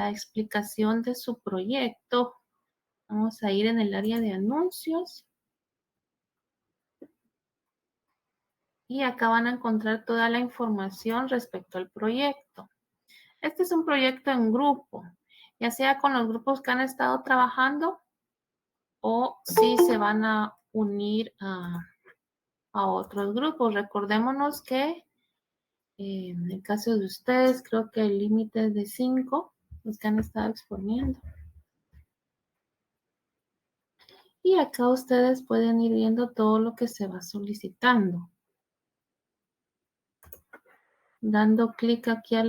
la explicación de su proyecto. Vamos a ir en el área de anuncios. Y acá van a encontrar toda la información respecto al proyecto. Este es un proyecto en grupo, ya sea con los grupos que han estado trabajando o si se van a unir a otros grupos. Recordémonos que en el caso de ustedes, creo que el límite es de 5, los que han estado exponiendo. Y acá ustedes pueden ir viendo todo lo que se va solicitando. Dando clic aquí a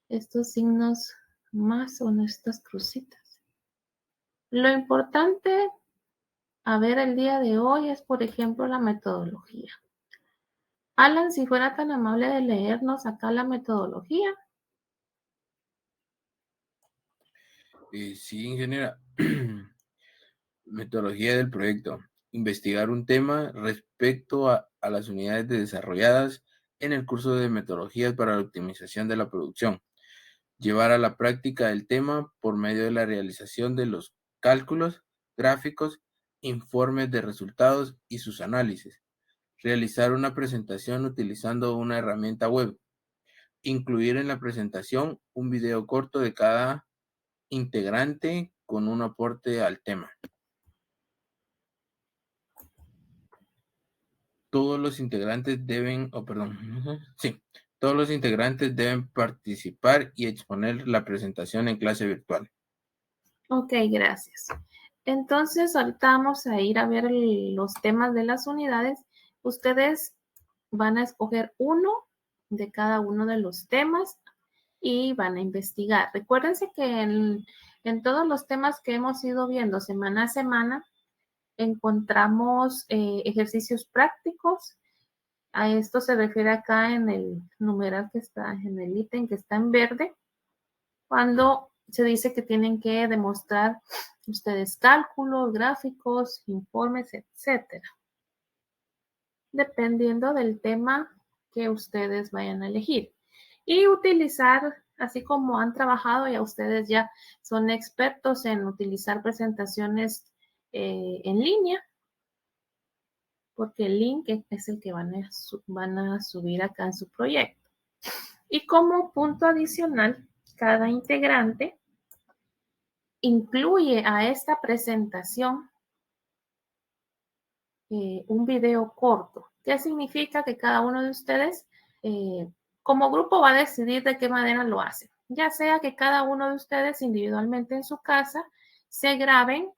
estos signos más o en estas crucitas. Lo importante a ver el día de hoy es, por ejemplo, la metodología. Alan, si fuera tan amable de leernos acá la metodología. Sí, ingeniera. Metodología del proyecto. Investigar un tema respecto a las unidades desarrolladas en el curso de metodologías para la optimización de la producción. Llevar a la práctica el tema por medio de la realización de los cálculos, gráficos, informes de resultados y sus análisis. Realizar una presentación utilizando una herramienta web. Incluir en la presentación un video corto de cada integrante con un aporte al tema. Todos los integrantes deben participar y exponer la presentación en clase virtual. Ok, gracias. Entonces, ahorita vamos a ir a ver los temas de las unidades. Ustedes van a escoger uno de cada uno de los temas y van a investigar. Recuérdense que en todos los temas que hemos ido viendo semana a semana, encontramos ejercicios prácticos. A esto se refiere acá en el numeral que está, en el ítem que está en verde, cuando se dice que tienen que demostrar ustedes cálculos, gráficos, informes, etcétera. Dependiendo del tema que ustedes vayan a elegir. Y utilizar, así como han trabajado, ya ustedes ya son expertos en utilizar presentaciones en línea, porque el link es el que van a subir acá en su proyecto. Y como punto adicional, cada integrante incluye a esta presentación un video corto. ¿Qué significa? Que cada uno de ustedes, como grupo, va a decidir de qué manera lo hacen. Ya sea que cada uno de ustedes individualmente en su casa se graben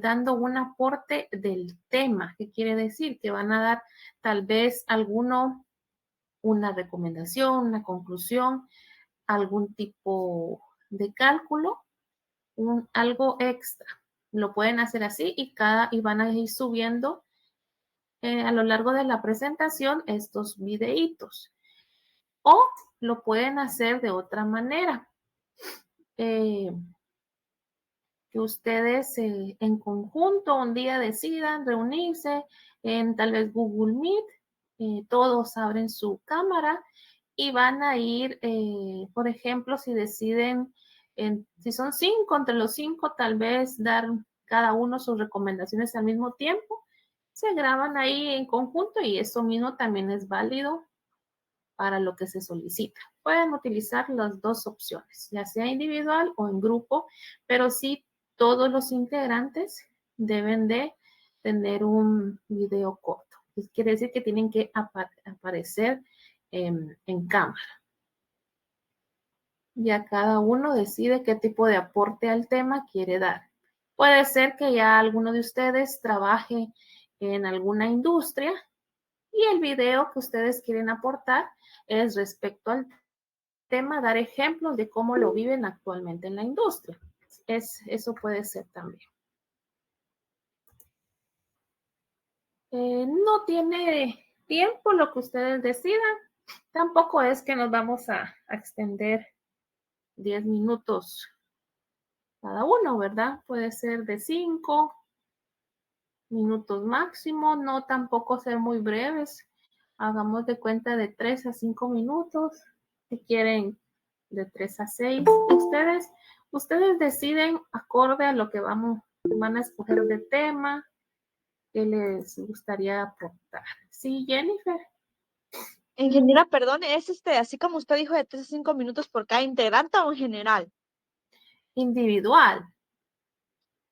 dando un aporte del tema. ¿Qué quiere decir? Que van a dar tal vez una recomendación, una conclusión, algún tipo de cálculo, algo extra. Lo pueden hacer así y van a ir subiendo a lo largo de la presentación estos videitos. O lo pueden hacer de otra manera. Que ustedes en conjunto un día decidan reunirse en tal vez Google Meet. Todos abren su cámara y van a ir, por ejemplo, si deciden, si son 5, entre los 5 tal vez dar cada uno sus recomendaciones al mismo tiempo. Se graban ahí en conjunto y eso mismo también es válido para lo que se solicita. Pueden utilizar las dos opciones, ya sea individual o en grupo, pero sí todos los integrantes deben de tener un video corto. Quiere decir que tienen que aparecer en cámara. Ya cada uno decide qué tipo de aporte al tema quiere dar. Puede ser que ya alguno de ustedes trabaje en alguna industria y el video que ustedes quieren aportar es respecto al tema, dar ejemplos de cómo lo viven actualmente en la industria. Eso puede ser también. No tiene tiempo lo que ustedes decidan. Tampoco es que nos vamos a extender 10 minutos cada uno, ¿verdad? Puede ser de 5 minutos máximo, no tampoco ser muy breves. Hagamos de cuenta de 3 a 5 minutos. Si quieren de 3 a 6. Ustedes deciden acorde a lo que van a escoger de tema que les gustaría aportar. Sí, Jennifer. Ingeniera, perdón, ¿es así como usted dijo de 3 a 5 minutos por cada integrante o en general? Individual.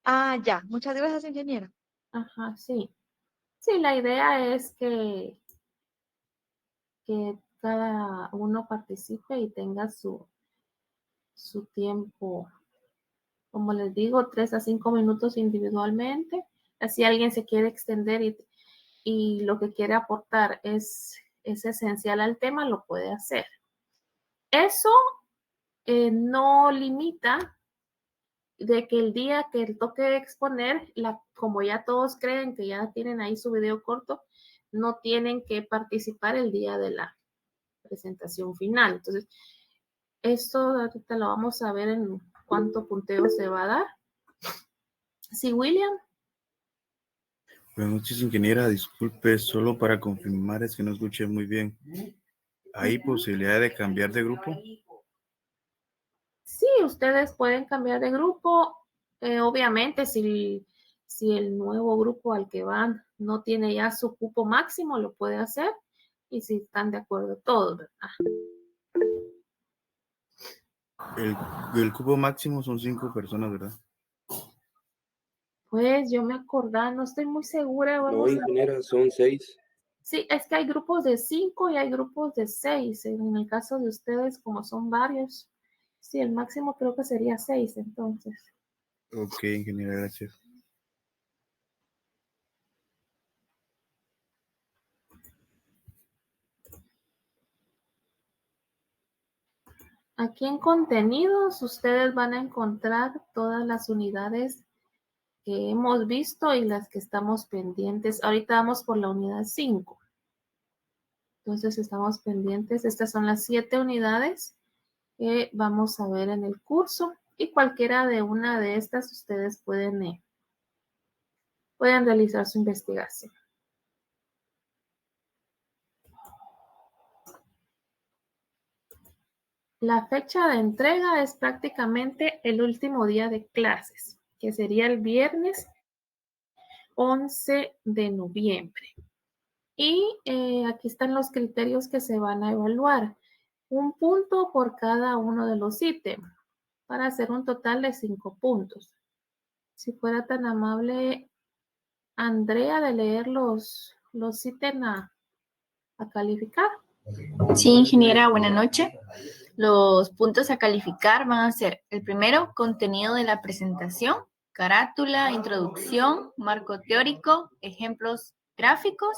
Ah, ya. Muchas gracias, ingeniera. Ajá, sí. Sí, la idea es que cada uno participe y tenga su tiempo, como les digo, 3 a 5 minutos individualmente. Así alguien se quiere extender y lo que quiere aportar es esencial al tema, lo puede hacer. Eso no limita de que el día que toque exponer, como ya todos creen que ya tienen ahí su video corto, no tienen que participar el día de la presentación final. Entonces, esto ahorita lo vamos a ver en cuánto punteo se va a dar. Sí, William. Buenas noches, ingeniera. Disculpe, solo para confirmar, es que no escuché muy bien. ¿Hay posibilidad de cambiar de grupo? Sí, ustedes pueden cambiar de grupo. Obviamente, si el nuevo grupo al que van no tiene ya su cupo máximo, lo puede hacer. Y si están de acuerdo todos, ¿verdad? El cupo máximo son 5 personas, ¿verdad? Pues yo me acordaba, no estoy muy segura. No, ingeniera, son 6. Sí, es que hay grupos de 5 y hay grupos de 6. En el caso de ustedes, como son varios, sí, el máximo creo que sería 6, entonces. Ok, ingeniera, gracias. Aquí en contenidos, ustedes van a encontrar todas las unidades que hemos visto y las que estamos pendientes. Ahorita vamos por la unidad 5. Entonces estamos pendientes. Estas son las 7 unidades que vamos a ver en el curso. Y cualquiera de una de estas ustedes pueden realizar su investigación. La fecha de entrega es prácticamente el último día de clases, que sería el viernes 11 de noviembre. Y aquí están los criterios que se van a evaluar. 1 punto por cada uno de los ítems, para hacer un total de 5 puntos. Si fuera tan amable, Andrea, de leer los ítems a calificar. Sí, ingeniera, buenas noches. Los puntos a calificar van a ser: el primero, contenido de la presentación, carátula, introducción, marco teórico, ejemplos gráficos,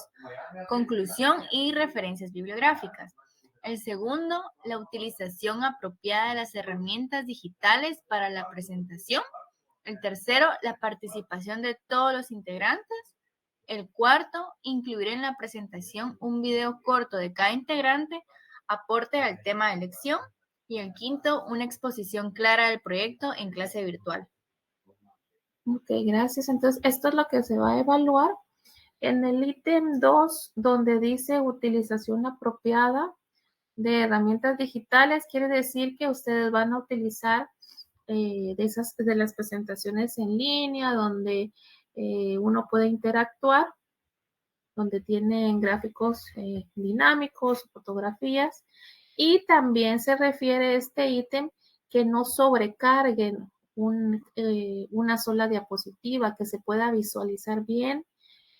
conclusión y referencias bibliográficas. El segundo, la utilización apropiada de las herramientas digitales para la presentación. El tercero, la participación de todos los integrantes. El cuarto, incluir en la presentación un video corto de cada integrante, aporte al tema de elección. Y el quinto, una exposición clara del proyecto en clase virtual. Ok, gracias. Entonces, esto es lo que se va a evaluar. En el ítem 2, donde dice utilización apropiada de herramientas digitales, quiere decir que ustedes van a utilizar de las presentaciones en línea, donde uno puede interactuar, donde tienen gráficos dinámicos, fotografías, y también se refiere a este ítem que no sobrecarguen una sola diapositiva, que se pueda visualizar bien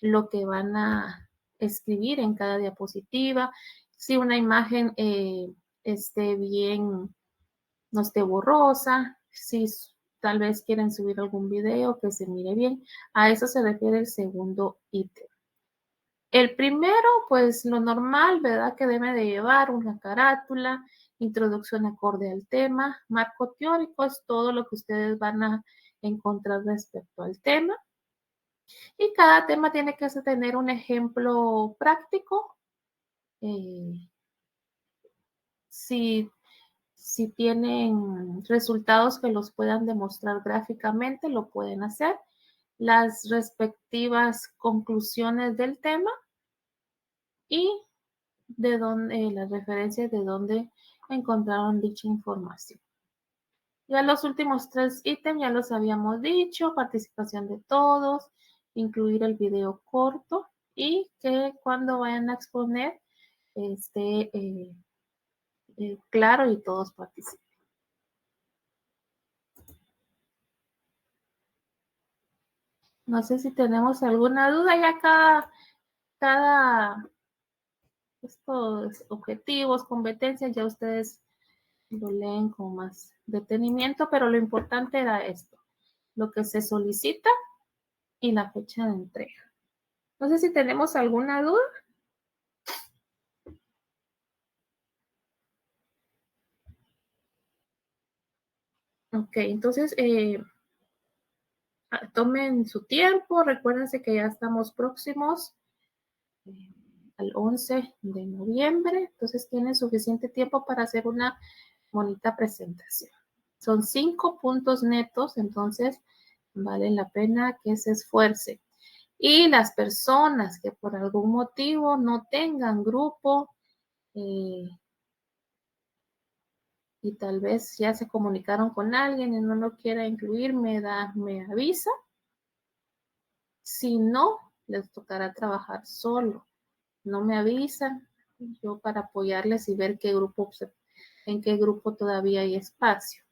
lo que van a escribir en cada diapositiva. Si una imagen esté bien, no esté borrosa, si tal vez quieren subir algún video que se mire bien, a eso se refiere el segundo ítem. El primero, pues lo normal, ¿verdad? Que debe de llevar una carátula, introducción acorde al tema, marco teórico, es todo lo que ustedes van a encontrar respecto al tema. Y cada tema tiene que tener un ejemplo práctico. Si tienen resultados que los puedan demostrar gráficamente, lo pueden hacer. Las respectivas conclusiones del tema y de dónde las referencias de dónde encontraron dicha información. Ya los últimos 3 ítems ya los habíamos dicho, participación de todos, incluir el video corto y que cuando vayan a exponer esté claro y todos participen. No sé si tenemos alguna duda, ya cada estos objetivos, competencias, ya ustedes lo leen con más detenimiento, pero lo importante era esto, lo que se solicita y la fecha de entrega. No sé si tenemos alguna duda. Ok, entonces tomen su tiempo, recuérdense que ya estamos próximos al 11 de noviembre, entonces tienen suficiente tiempo para hacer una bonita presentación. Son 5 puntos netos, entonces vale la pena que se esfuerce. Y las personas que por algún motivo no tengan grupo y tal vez ya se comunicaron con alguien y no lo quiera incluir, me avisa. Si no, les tocará trabajar solo. No me avisan yo para apoyarles y ver en qué grupo todavía hay espacio.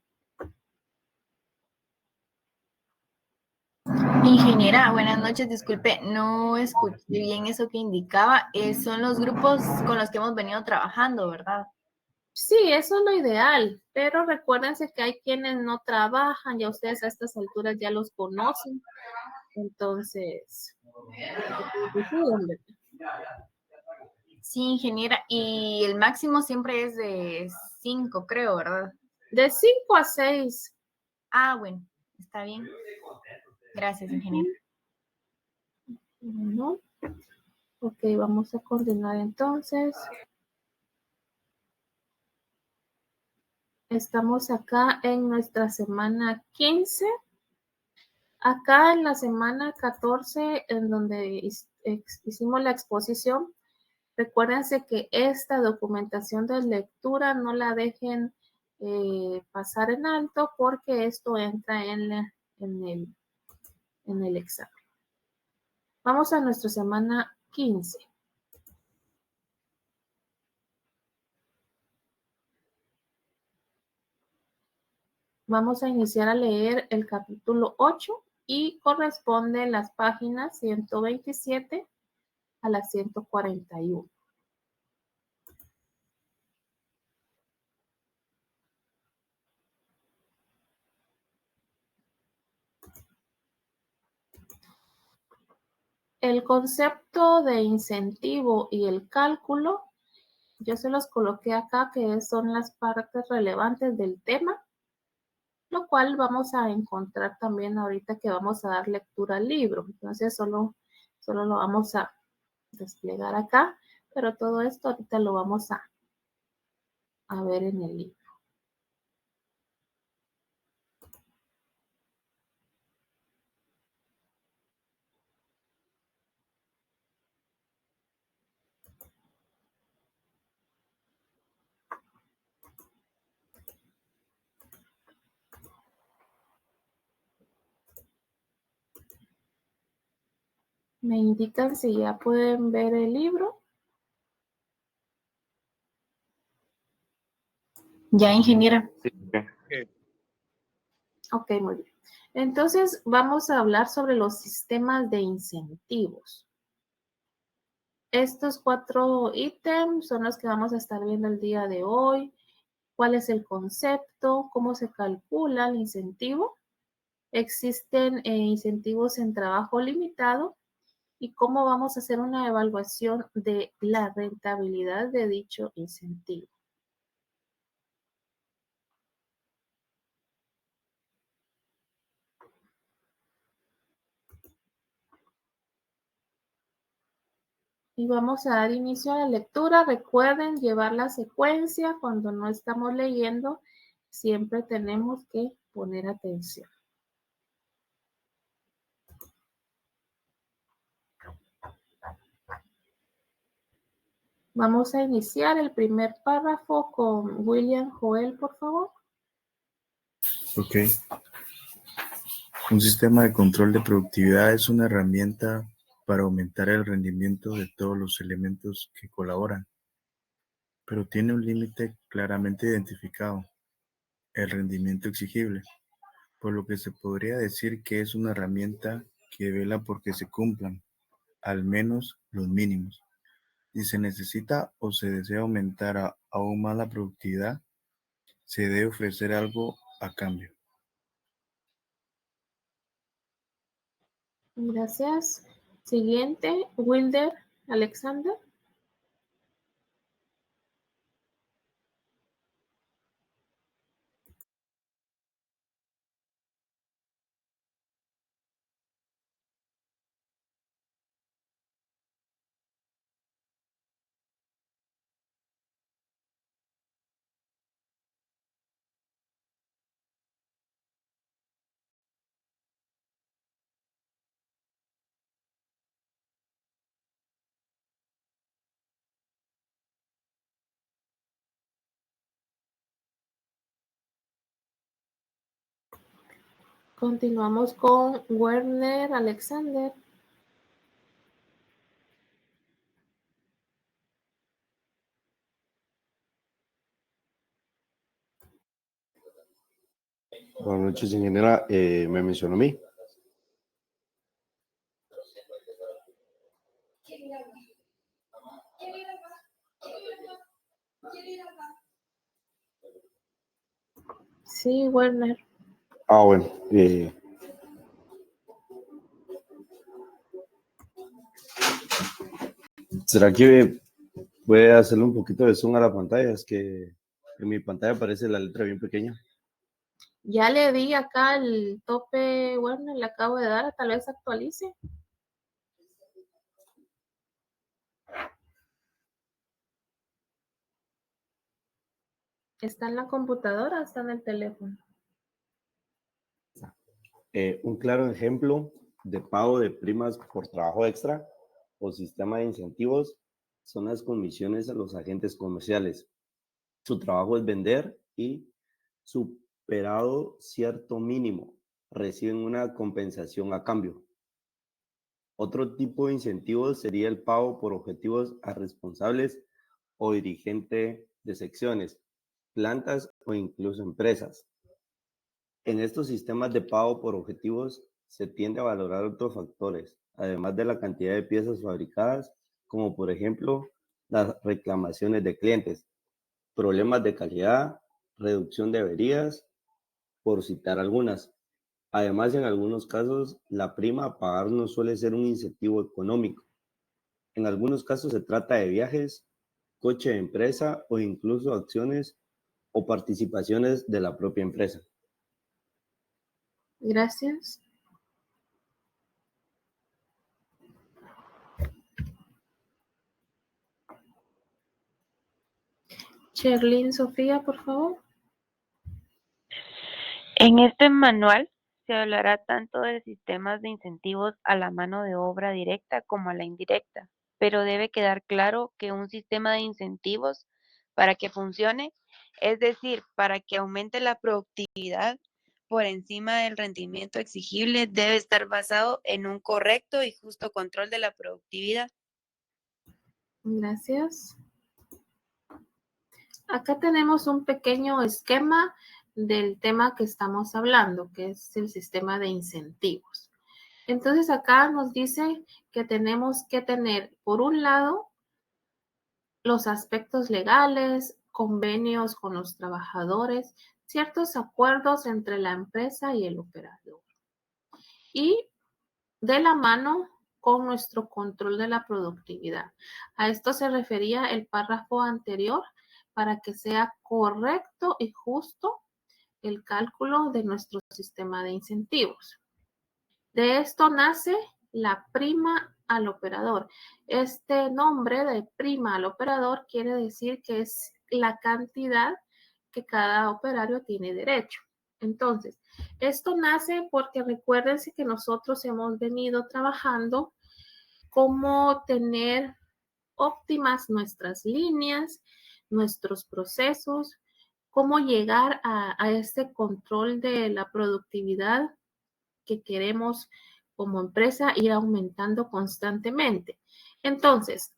Ingeniera, buenas noches. Disculpe, no escuché bien eso que indicaba. Son los grupos con los que hemos venido trabajando, ¿verdad? Sí, eso es lo ideal, pero recuérdense que hay quienes no trabajan, ya ustedes a estas alturas ya los conocen, entonces, Sí, ingeniera, y el máximo siempre es de 5, creo, ¿verdad? de 5 a 6. Ah, bueno, está bien. Gracias, ingeniera. Bueno, ok, vamos a continuar entonces. Estamos acá en nuestra semana 15. Acá en la semana 14, en donde hicimos la exposición, recuérdense que esta documentación de lectura no la dejen pasar en alto porque esto entra en el examen. Vamos a nuestra semana 15. Vamos a iniciar a leer el capítulo 8 y corresponde las páginas 127 a la 141. El concepto de incentivo y el cálculo, yo se los coloqué acá, que son las partes relevantes del tema, lo cual vamos a encontrar también ahorita que vamos a dar lectura al libro. Entonces, solo lo vamos a desplegar acá, pero todo esto ahorita lo vamos a ver en el libro. Me indican si ya pueden ver el libro. Ya, ingeniera. Ok, muy bien. Entonces, vamos a hablar sobre los sistemas de incentivos. Estos 4 ítems son los que vamos a estar viendo el día de hoy. ¿Cuál es el concepto? ¿Cómo se calcula el incentivo? Existen incentivos en trabajo limitado y cómo vamos a hacer una evaluación de la rentabilidad de dicho incentivo. Y vamos a dar inicio a la lectura. Recuerden llevar la secuencia. Cuando no estamos leyendo, siempre tenemos que poner atención. Vamos a iniciar el primer párrafo con William Joel, por favor. Ok. Un sistema de control de productividad es una herramienta para aumentar el rendimiento de todos los elementos que colaboran, pero tiene un límite claramente identificado, el rendimiento exigible, por lo que se podría decir que es una herramienta que vela porque se cumplan, al menos los mínimos. Si se necesita o se desea aumentar aún más la productividad, se debe ofrecer algo a cambio. Gracias. Siguiente, Wilder Alexander. Continuamos con Werner Alexander. Buenas noches, ingeniera. Me mencionó a mí. Sí, Werner. Bueno. ¿Será que puede hacerle un poquito de zoom a la pantalla? Es que en mi pantalla aparece la letra bien pequeña. Ya le di acá el tope, Werner, le acabo de dar, tal vez actualice. ¿Está en la computadora o está en el teléfono? Un claro ejemplo de pago de primas por trabajo extra o sistema de incentivos son las comisiones a los agentes comerciales. Su trabajo es vender y, superado cierto mínimo, reciben una compensación a cambio. Otro tipo de incentivos sería el pago por objetivos a responsables o dirigente de secciones, plantas o incluso empresas. En estos sistemas de pago por objetivos se tiende a valorar otros factores, además de la cantidad de piezas fabricadas, como por ejemplo las reclamaciones de clientes, problemas de calidad, reducción de averías, por citar algunas. Además, en algunos casos, la prima a pagar no suele ser un incentivo económico. En algunos casos se trata de viajes, coche de empresa o incluso acciones o participaciones de la propia empresa. Gracias. Sherlyn Sofía, por favor. En este manual se hablará tanto de sistemas de incentivos a la mano de obra directa como a la indirecta, pero debe quedar claro que un sistema de incentivos para que funcione, es decir, para que aumente la productividad por encima del rendimiento exigible, debe estar basado en un correcto y justo control de la productividad. Gracias. Acá tenemos un pequeño esquema del tema que estamos hablando, que es el sistema de incentivos. Entonces acá nos dice que tenemos que tener, por un lado, los aspectos legales, convenios con los trabajadores, ciertos acuerdos entre la empresa y el operador. Y de la mano con nuestro control de la productividad. A esto se refería el párrafo anterior para que sea correcto y justo el cálculo de nuestro sistema de incentivos. De esto nace la prima al operador. Este nombre de prima al operador quiere decir que es la cantidad que cada operario tiene derecho. Entonces, esto nace porque recuérdense que nosotros hemos venido trabajando cómo tener óptimas nuestras líneas, nuestros procesos, cómo llegar a este control de la productividad que queremos como empresa ir aumentando constantemente. Entonces,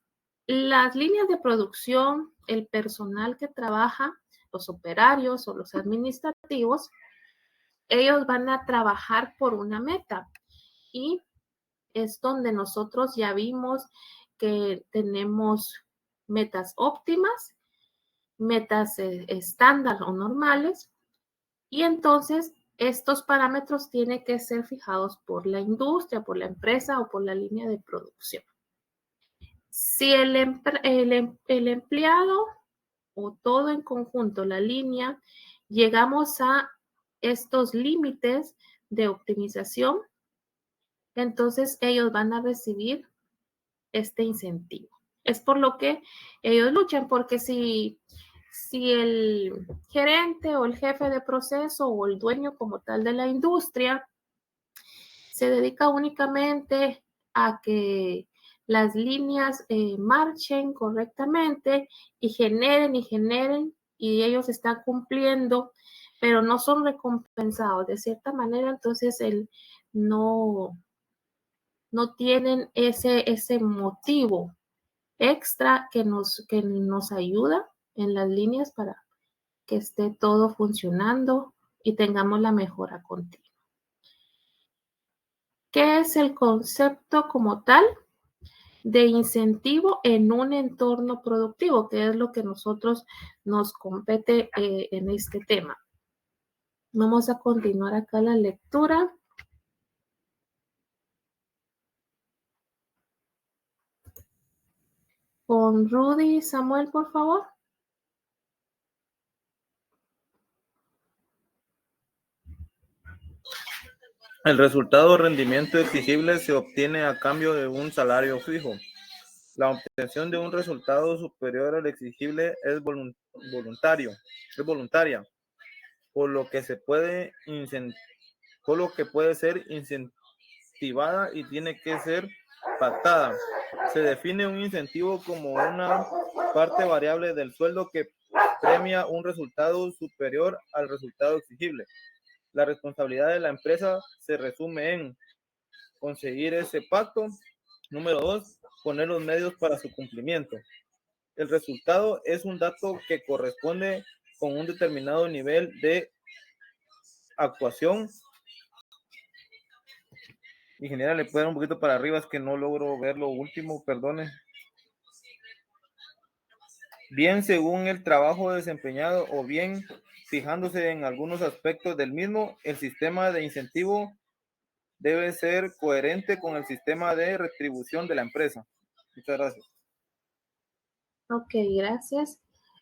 las líneas de producción, el personal que trabaja, los operarios o los administrativos, ellos van a trabajar por una meta y es donde nosotros ya vimos que tenemos metas óptimas, metas estándar o normales, y entonces estos parámetros tienen que ser fijados por la industria, por la empresa o por la línea de producción. Si el empleado o todo en conjunto, la línea, llegamos a estos límites de optimización, entonces ellos van a recibir este incentivo. Es por lo que ellos luchan, porque si el gerente o el jefe de proceso o el dueño como tal de la industria se dedica únicamente a que las líneas marchen correctamente y generen y ellos están cumpliendo, pero no son recompensados de cierta manera, entonces no tienen ese motivo extra que nos ayuda en las líneas para que esté todo funcionando y tengamos la mejora continua. ¿Qué es el concepto como tal de incentivo en un entorno productivo? Que es lo que nosotros nos compete en este tema. Vamos a continuar acá la lectura. Con Rudy y Samuel, por favor. El resultado o rendimiento exigible se obtiene a cambio de un salario fijo. La obtención de un resultado superior al exigible es voluntaria, por lo que puede ser incentivada y tiene que ser pactada. Se define un incentivo como una parte variable del sueldo que premia un resultado superior al resultado exigible. La responsabilidad de la empresa se resume en conseguir ese pacto. Número 2, poner los medios para su cumplimiento. El resultado es un dato que corresponde con un determinado nivel de actuación. Ingeniera, le puedo dar un poquito para arriba, es que no logro ver lo último, perdone. Bien según el trabajo desempeñado o bien fijándose en algunos aspectos del mismo, el sistema de incentivo debe ser coherente con el sistema de retribución de la empresa. Muchas gracias. Ok, gracias.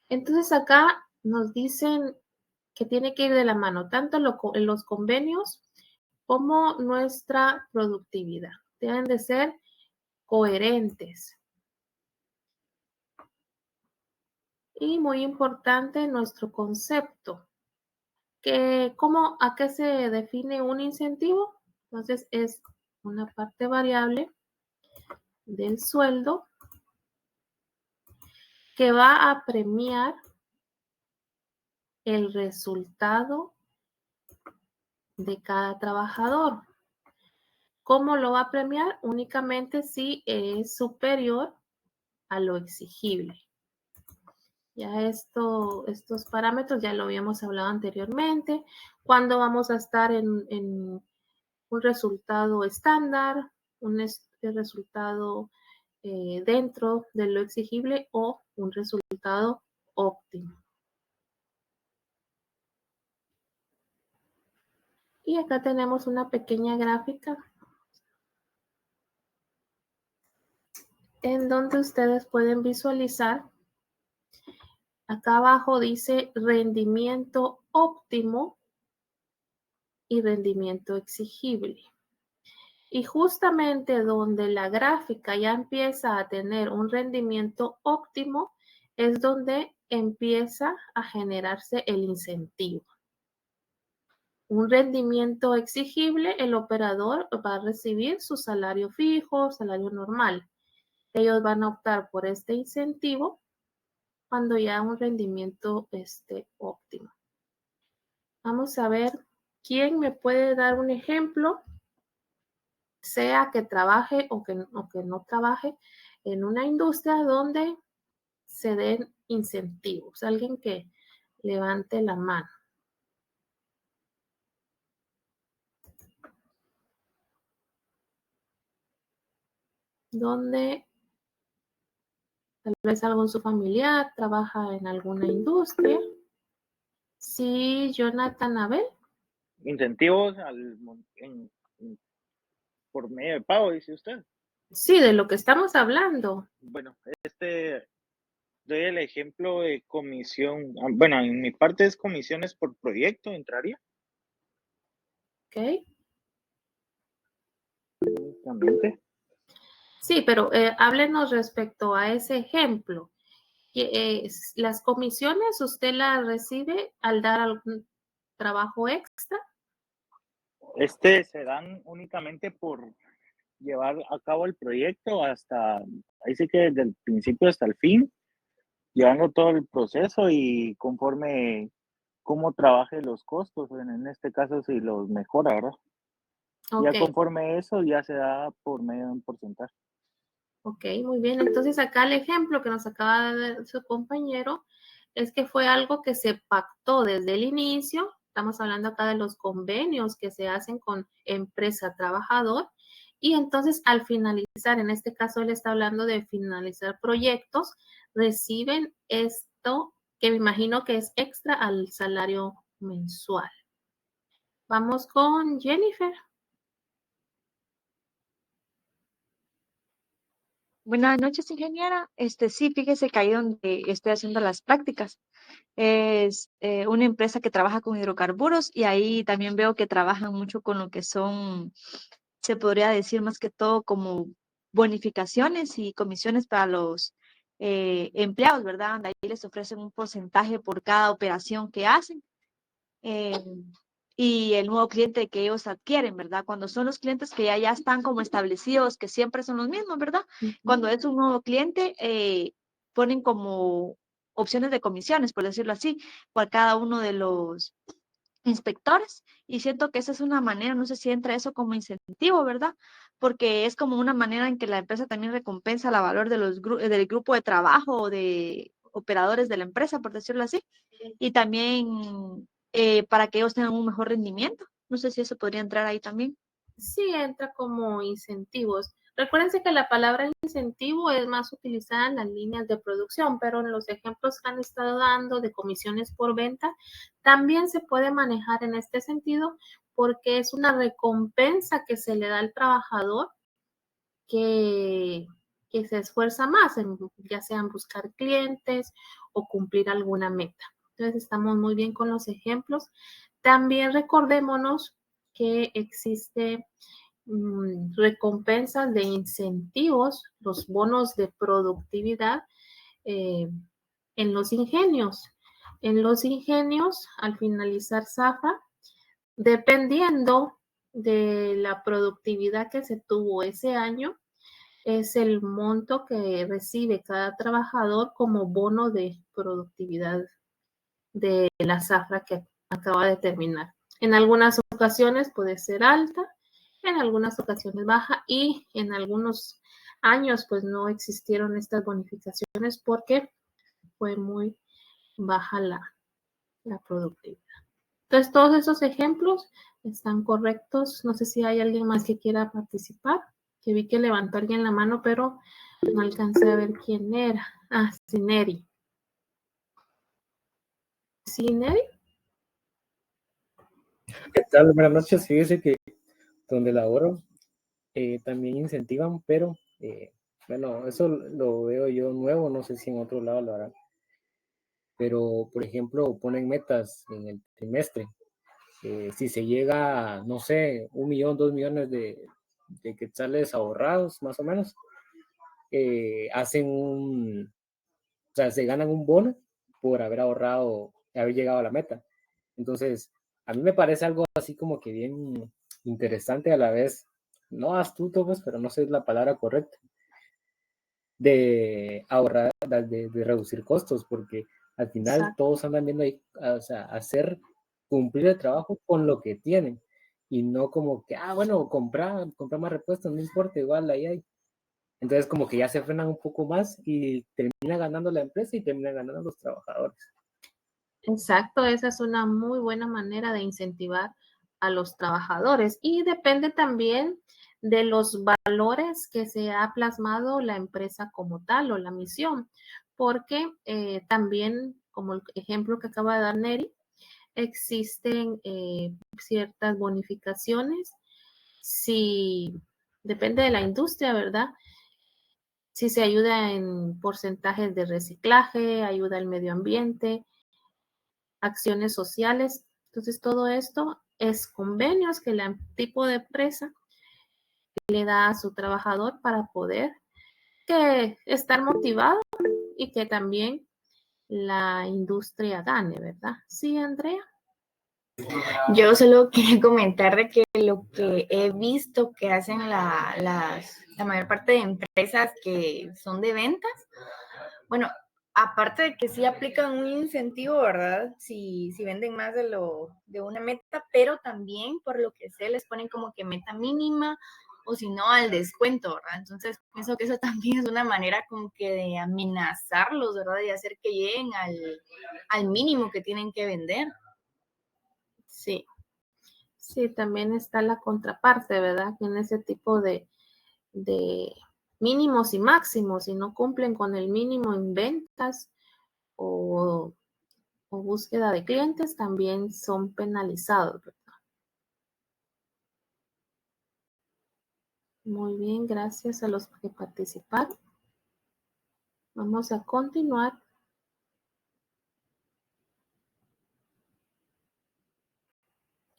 Entonces acá nos dicen que tiene que ir de la mano tanto los convenios como nuestra productividad. Deben de ser coherentes. Y muy importante nuestro concepto, ¿a qué se define un incentivo? Entonces es una parte variable del sueldo que va a premiar el resultado de cada trabajador. ¿Cómo lo va a premiar? Únicamente si es superior a lo exigible. Ya estos parámetros ya lo habíamos hablado anteriormente. ¿Cuándo vamos a estar en un resultado estándar, un resultado dentro de lo exigible o un resultado óptimo? Y acá tenemos una pequeña gráfica en donde ustedes pueden visualizar. Acá abajo dice rendimiento óptimo y rendimiento exigible. Y justamente donde la gráfica ya empieza a tener un rendimiento óptimo es donde empieza a generarse el incentivo. Un rendimiento exigible, el operador va a recibir su salario fijo, salario normal. ellos van a optar por este incentivo cuando ya un rendimiento esté óptimo. Vamos a ver quién me puede dar un ejemplo, sea que trabaje o que no trabaje en una industria donde se den incentivos. Alguien que levante la mano. Donde tal vez algún su familiar trabaja en alguna industria. Sí, Jonathan Abel. Incentivos por medio de pago, dice usted. Sí, de lo que estamos hablando. Bueno, doy el ejemplo de comisión. Bueno, en mi parte es comisiones por proyecto, ¿entraría? Ok. Exactamente. Sí, pero háblenos respecto a ese ejemplo. ¿Las comisiones usted las recibe al dar algún trabajo extra? Se dan únicamente por llevar a cabo el proyecto ahí sí que desde el principio hasta el fin, llevando todo el proceso y conforme cómo trabaje los costos, en este caso si los mejora, ¿verdad? Ok. Ya conforme eso ya se da por medio de un porcentaje. Ok, muy bien. Entonces acá el ejemplo que nos acaba de dar su compañero es que fue algo que se pactó desde el inicio. Estamos hablando acá de los convenios que se hacen con empresa-trabajador. Y entonces al finalizar, en este caso él está hablando de finalizar proyectos, reciben esto que me imagino que es extra al salario mensual. Vamos con Jennifer. Buenas noches, ingeniera. Sí, fíjese que ahí donde estoy haciendo las prácticas es una empresa que trabaja con hidrocarburos y ahí también veo que trabajan mucho con lo que son, se podría decir más que todo como bonificaciones y comisiones para los empleados, ¿verdad? Donde ahí les ofrecen un porcentaje por cada operación que hacen. eh, y el nuevo cliente que ellos adquieren, ¿verdad? Cuando son los clientes que ya están como establecidos, que siempre son los mismos, ¿verdad? Cuando es un nuevo cliente, ponen como opciones de comisiones, por decirlo así, por cada uno de los inspectores. Y siento que esa es una manera, no sé si entra eso como incentivo, ¿verdad? Porque es como una manera en que la empresa también recompensa la valor de del grupo de trabajo o de operadores de la empresa, por decirlo así, y también para que ellos tengan un mejor rendimiento. No sé si eso podría entrar ahí también. Sí, entra como incentivos. Recuérdense que la palabra incentivo es más utilizada en las líneas de producción, pero en los ejemplos que han estado dando de comisiones por venta, también se puede manejar en este sentido porque es una recompensa que se le da al trabajador que, que se esfuerza más, ya sea en buscar clientes o cumplir alguna meta. Entonces, estamos muy bien con los ejemplos. También recordémonos que existe recompensas de incentivos, los bonos de productividad en los ingenios. En los ingenios, al finalizar SAFA, dependiendo de la productividad que se tuvo ese año, es el monto que recibe cada trabajador como bono de productividad de la zafra que acaba de terminar. En algunas ocasiones puede ser alta, en algunas ocasiones baja y en algunos años pues no existieron estas bonificaciones porque fue muy baja la productividad. Entonces todos esos ejemplos están correctos. No sé si hay alguien más que quiera participar, que vi que levantó alguien la mano, pero no alcancé a ver quién era. Ah, Cineri. ¿Cineri? ¿Qué tal? Buenas noches. Fíjese que donde laboro también incentivan, pero bueno, eso lo veo yo nuevo, no sé si en otro lado lo harán. Pero, por ejemplo, ponen metas en el trimestre. Si se llega a, no sé, 1 millón, 2 millones de quetzales ahorrados, más o menos, o sea, se ganan un bono por haber ahorrado, haber llegado a la meta. Entonces, a mí me parece algo así como que bien interesante a la vez, no astuto, pues, pero no sé la palabra correcta. de ahorrar, de reducir costos, porque al final Exacto. todos andan viendo ahí, o sea, hacer cumplir el trabajo con lo que tienen y no como que, bueno, comprar más repuestos, no importa, igual ahí hay. Entonces como que ya se frenan un poco más y termina ganando la empresa y termina ganando los trabajadores. Exacto, esa es una muy buena manera de incentivar a los trabajadores y depende también de los valores que se ha plasmado la empresa como tal o la misión, porque también, como el ejemplo que acaba de dar Neri, existen ciertas bonificaciones, si depende de la industria, ¿verdad? Si se ayuda en porcentajes de reciclaje, ayuda al medio ambiente, acciones sociales. Entonces, todo esto es convenios que el tipo de empresa le da a su trabajador para poder estar motivado y que también la industria gane, ¿verdad? Sí, Andrea. Yo solo quería comentar de que lo que he visto que hacen la mayor parte de empresas que son de ventas, bueno, aparte de que sí aplican un incentivo, ¿verdad? Si venden más de una meta, pero también por lo que sé les ponen como que meta mínima o si no al descuento, ¿verdad? Entonces pienso que eso también es una manera como que de amenazarlos, ¿verdad? Y hacer que lleguen al mínimo que tienen que vender. Sí. Sí, también está la contraparte, ¿verdad? Que en ese tipo de mínimos y máximos, si no cumplen con el mínimo en ventas o búsqueda de clientes, también son penalizados, ¿verdad? Muy bien, gracias a los que participaron. Vamos a continuar.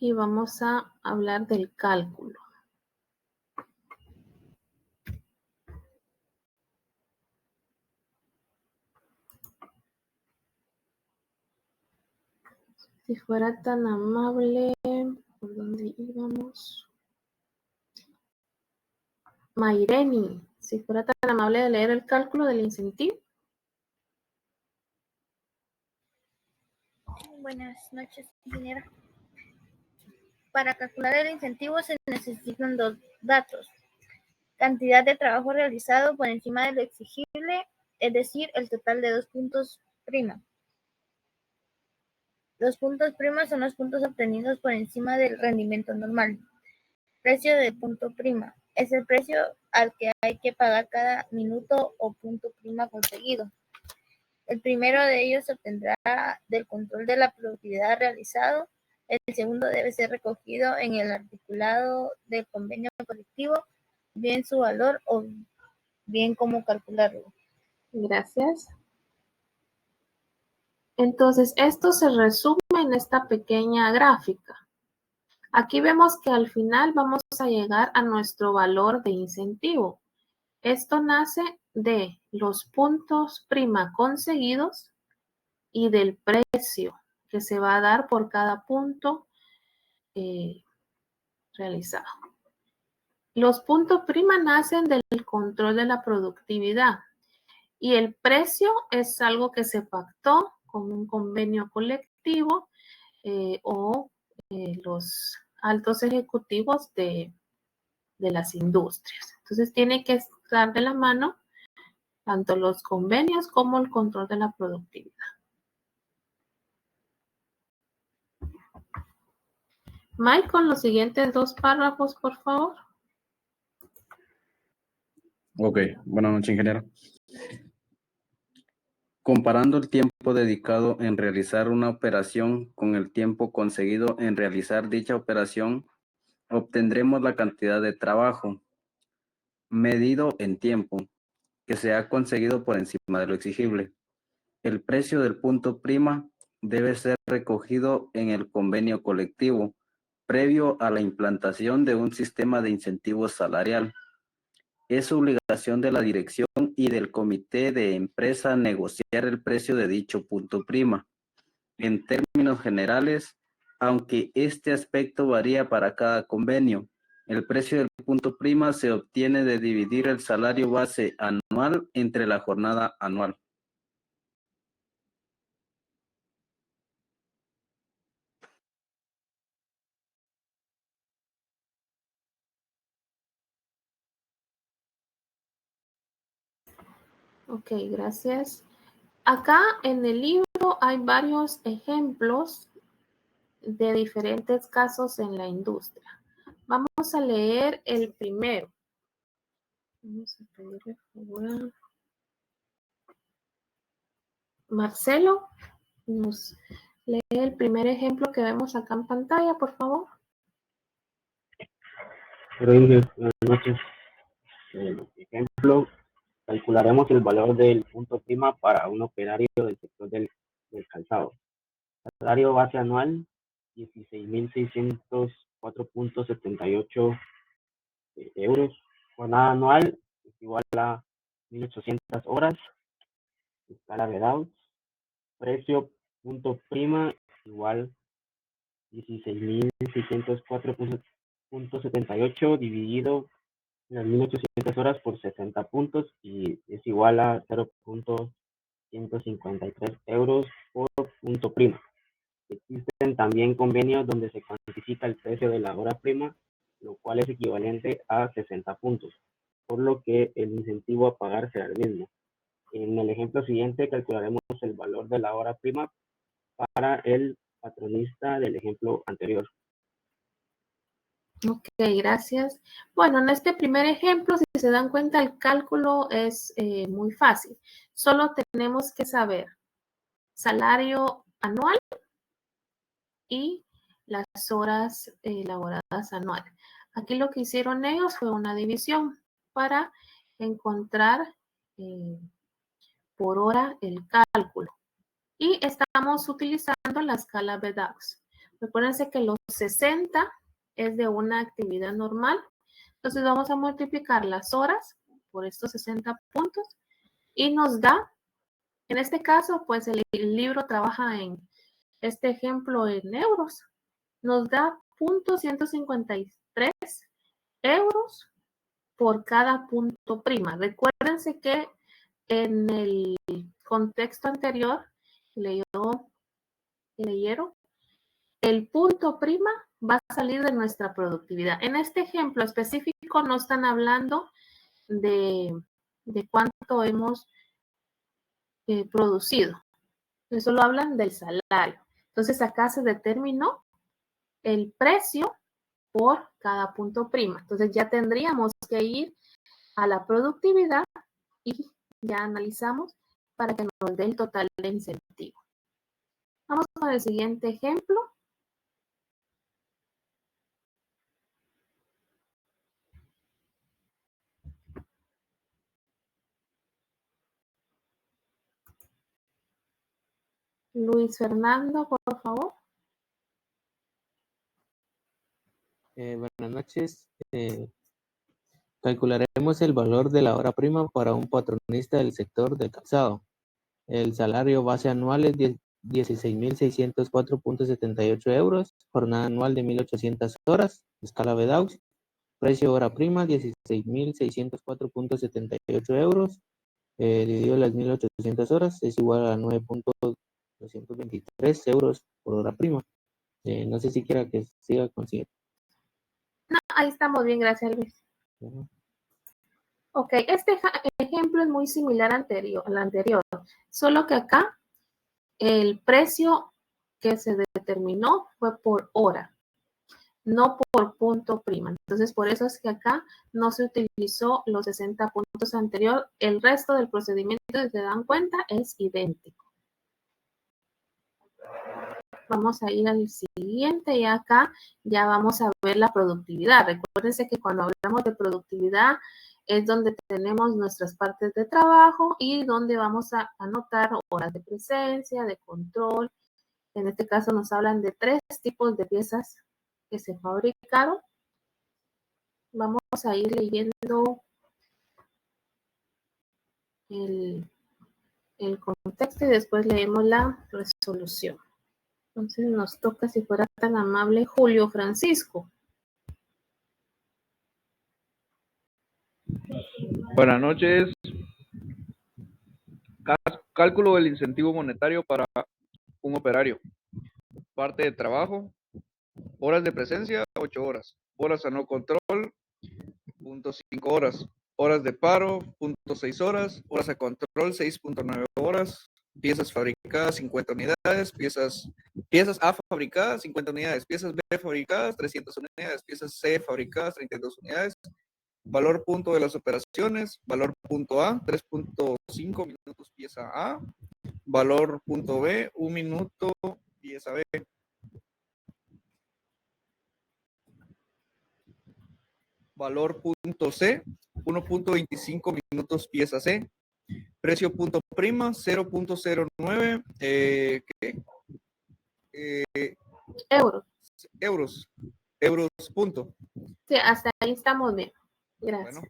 Y vamos a hablar del cálculo. Si fuera tan amable, ¿por dónde íbamos? Maireni, si fuera tan amable de leer el cálculo del incentivo. Buenas noches, ingeniera. Para calcular el incentivo se necesitan dos datos. Cantidad de trabajo realizado por encima de lo exigible, es decir, el total de 2 puntos prima. Los puntos prima son los puntos obtenidos por encima del rendimiento normal. Precio de punto prima es el precio al que hay que pagar cada minuto o punto prima conseguido. El primero de ellos se obtendrá del control de la productividad realizado. El segundo debe ser recogido en el articulado del convenio colectivo, bien su valor o bien cómo calcularlo. Gracias. Entonces, esto se resume en esta pequeña gráfica. Aquí vemos que al final vamos a llegar a nuestro valor de incentivo. Esto nace de los puntos prima conseguidos y del precio que se va a dar por cada punto realizado. Los puntos prima nacen del control de la productividad y el precio es algo que se pactó con un convenio colectivo o los altos ejecutivos de las industrias. Entonces tiene que estar de la mano tanto los convenios como el control de la productividad. Mike, con los siguientes dos párrafos, por favor. Ok, buenas noches, ingeniero. Comparando el tiempo dedicado en realizar una operación con el tiempo conseguido en realizar dicha operación, obtendremos la cantidad de trabajo medido en tiempo que se ha conseguido por encima de lo exigible. El precio del punto prima debe ser recogido en el convenio colectivo previo a la implantación de un sistema de incentivos salarial. Es obligación de la dirección y del comité de empresa negociar el precio de dicho punto prima. En términos generales, aunque este aspecto varía para cada convenio, El precio del punto prima se obtiene de dividir el salario base anual entre la jornada anual. Ok, gracias. Acá en el libro hay varios ejemplos de diferentes casos en la industria. Vamos a leer el primero. Vamos a pedirle favor a Marcelo. Nos lee el primer ejemplo que vemos acá en pantalla, por favor. Buenas noches. Ejemplo, calcularemos el valor del punto prima para un operario del sector del calzado. Salario base anual, 16.604.78 euros. Jornada anual es igual a 1.800 horas. Escala de Gauss. Precio punto prima igual 16.604.78 dividido las 1.800 horas por 60 puntos y es igual a 0.153 euros por punto prima. Existen también convenios donde se cuantifica el precio de la hora prima, lo cual es equivalente a 60 puntos, por lo que el incentivo a pagar será el mismo. En el ejemplo siguiente calcularemos el valor de la hora prima para el patronista del ejemplo anterior. Ok, gracias. Bueno, en este primer ejemplo, si se dan cuenta, el cálculo es muy fácil. Solo tenemos que saber salario anual y las horas laboradas anuales. Aquí lo que hicieron ellos fue una división para encontrar por hora el cálculo. Y estamos utilizando la escala Bedaux. Recuérdense que los 60 es de una actividad normal. Entonces vamos a multiplicar las horas por estos 60 puntos y nos da, en este caso, pues el libro trabaja en este ejemplo en euros. Nos da 0.153 euros por cada punto prima. Recuérdense que en el contexto anterior leyeron, el punto prima va a salir de nuestra productividad. En este ejemplo específico no están hablando de cuánto hemos producido. Solo hablan del salario. Entonces acá se determinó el precio por cada punto prima. Entonces ya tendríamos que ir a la productividad y ya analizamos para que nos dé el total de incentivo. Vamos con el siguiente ejemplo. Luis Fernando, por favor. Buenas noches. Calcularemos el valor de la hora prima para un patronista del sector del calzado. El salario base anual es 16.604.78 euros, jornada anual de 1.800 horas, escala Bedaux, precio hora prima 16.604.78 euros, dividido las 1.800 horas es igual a 9.223 euros por hora prima. No sé si quiera que siga consiguiendo. No, ahí estamos bien, gracias Luis. Ok, este ejemplo es muy similar al anterior, solo que acá el precio que se determinó fue por hora, no por punto prima. Entonces, por eso es que acá no se utilizó los 60 puntos anterior. El resto del procedimiento, si se dan cuenta, es idéntico. Vamos a ir al siguiente y acá ya vamos a ver la productividad. Recuérdense que cuando hablamos de productividad es donde tenemos nuestras partes de trabajo y donde vamos a anotar horas de presencia, de control. En este caso nos hablan de 3 tipos de piezas que se fabricaron. Vamos a ir leyendo el contexto y después leemos la resolución. Entonces nos toca, si fuera tan amable, Julio Francisco. Buenas noches. Cálculo del incentivo monetario para un operario. Parte de trabajo, horas de presencia, 8 horas. Horas a no control, 0.5 horas. Horas de paro, 0.6 horas. Horas a control, 6.9 horas. Piezas fabricadas, 50 unidades. Piezas A fabricadas, 50 unidades. Piezas B fabricadas, 300 unidades. Piezas C fabricadas, 32 unidades. Valor punto de las operaciones, valor punto A, 3.5 minutos pieza A, valor punto B, 1 minuto pieza B. Valor punto C, 1.25 minutos pieza C. Precio punto prima, 0.09 euros punto. Sí, hasta ahí estamos bien. Gracias. Bueno.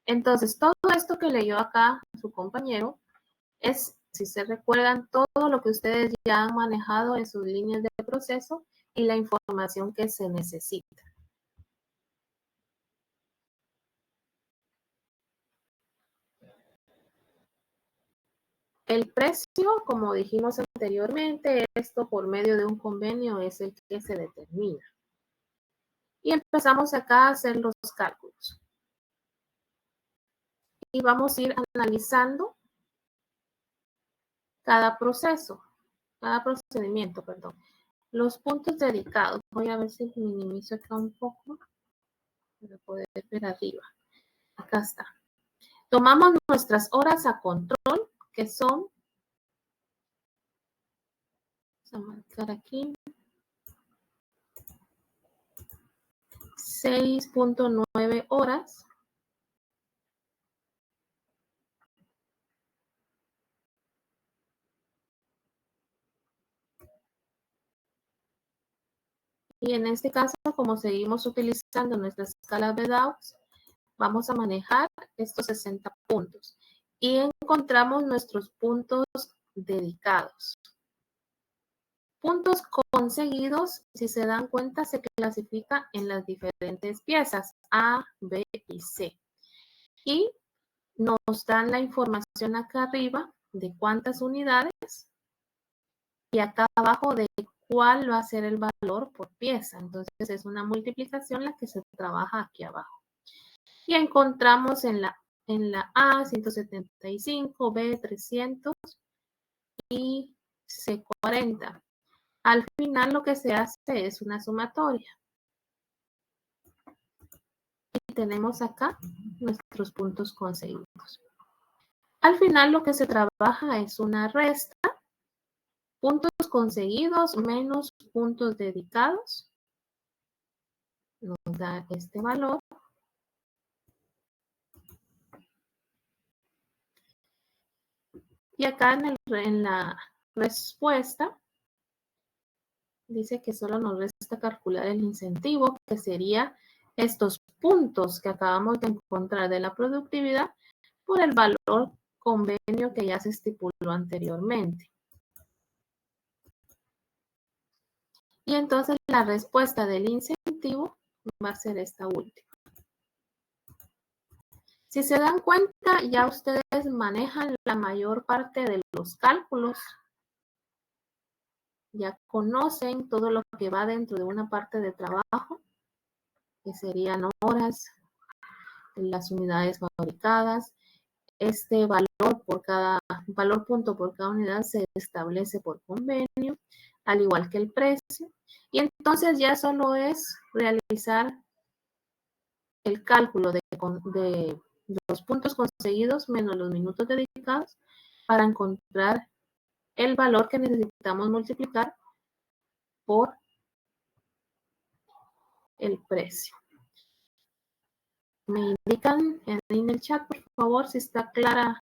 Entonces, todo esto que leyó acá su compañero es, si se recuerdan, todo lo que ustedes ya han manejado en sus líneas de proceso y la información que se necesita. El precio, como dijimos anteriormente, esto por medio de un convenio es el que se determina. Y empezamos acá a hacer los cálculos. Y vamos a ir analizando cada proceso, cada procedimiento, perdón. Los puntos dedicados. Voy a ver si minimizo acá un poco para poder ver arriba. Acá está. Tomamos nuestras horas a control, que son, vamos a marcar aquí, 6.9 horas. Y en este caso, como seguimos utilizando nuestra escala de Dawes, vamos a manejar estos 60 puntos. Y encontramos nuestros puntos dedicados. Puntos conseguidos, si se dan cuenta, se clasifica en las diferentes piezas A, B y C. Y nos dan la información acá arriba de cuántas unidades y acá abajo de cuál va a ser el valor por pieza. Entonces es una multiplicación la que se trabaja aquí abajo. Y encontramos en la A 175, B 300 y C 40. Al final lo que se hace es una sumatoria. Y tenemos acá nuestros puntos conseguidos. Al final lo que se trabaja es una resta. Puntos conseguidos menos puntos dedicados. Nos da este valor. Y acá en la respuesta dice que solo nos resta calcular el incentivo, que sería estos puntos que acabamos de encontrar de la productividad por el valor convenio que ya se estipuló anteriormente. Y entonces la respuesta del incentivo va a ser esta última. Si se dan cuenta, ya ustedes manejan la mayor parte de los cálculos. Ya conocen todo lo que va dentro de una parte de trabajo, que serían horas, las unidades fabricadas. Este valor punto por cada unidad se establece por convenio, al igual que el precio. Y entonces ya solo es realizar el cálculo de los puntos conseguidos menos los minutos dedicados para encontrar el valor que necesitamos multiplicar por el precio. Me indican en el chat, por favor, si está clara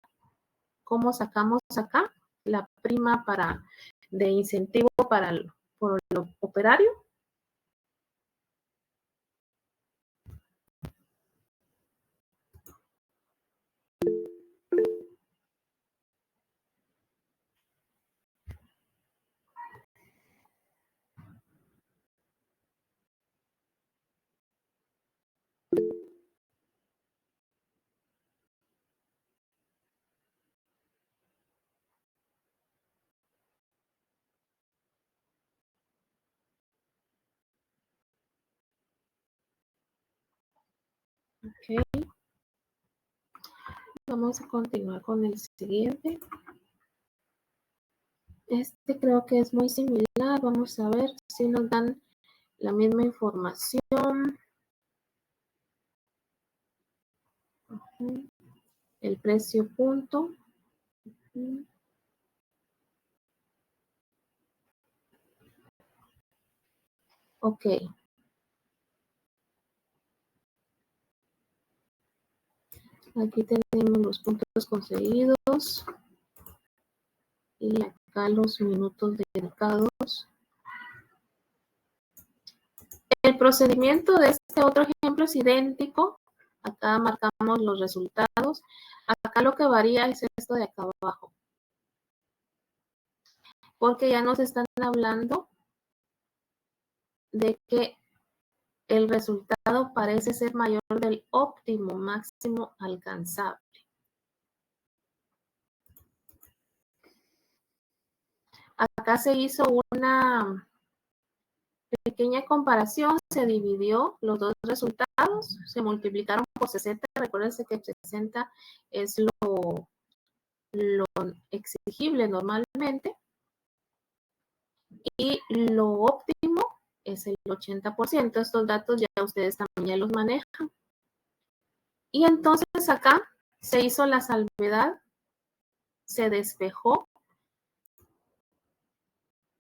cómo sacamos acá la prima de incentivo por el operario. Ok. Vamos a continuar con el siguiente. Este creo que es muy similar. Vamos a ver si nos dan la misma información. El precio punto. Ok. Aquí tenemos los puntos conseguidos. Y acá los minutos dedicados. El procedimiento de este otro ejemplo es idéntico. Acá marcamos los resultados. Acá lo que varía es esto de acá abajo. Porque ya nos están hablando de que el resultado parece ser mayor del óptimo máximo alcanzable. Acá se hizo una pequeña comparación, se dividió los dos resultados, se multiplicaron por 60. Recuérdense que 60 es lo exigible normalmente. Y lo óptimo es el 80%. Estos datos ya ustedes también ya los manejan. Y entonces acá se hizo la salvedad, se despejó.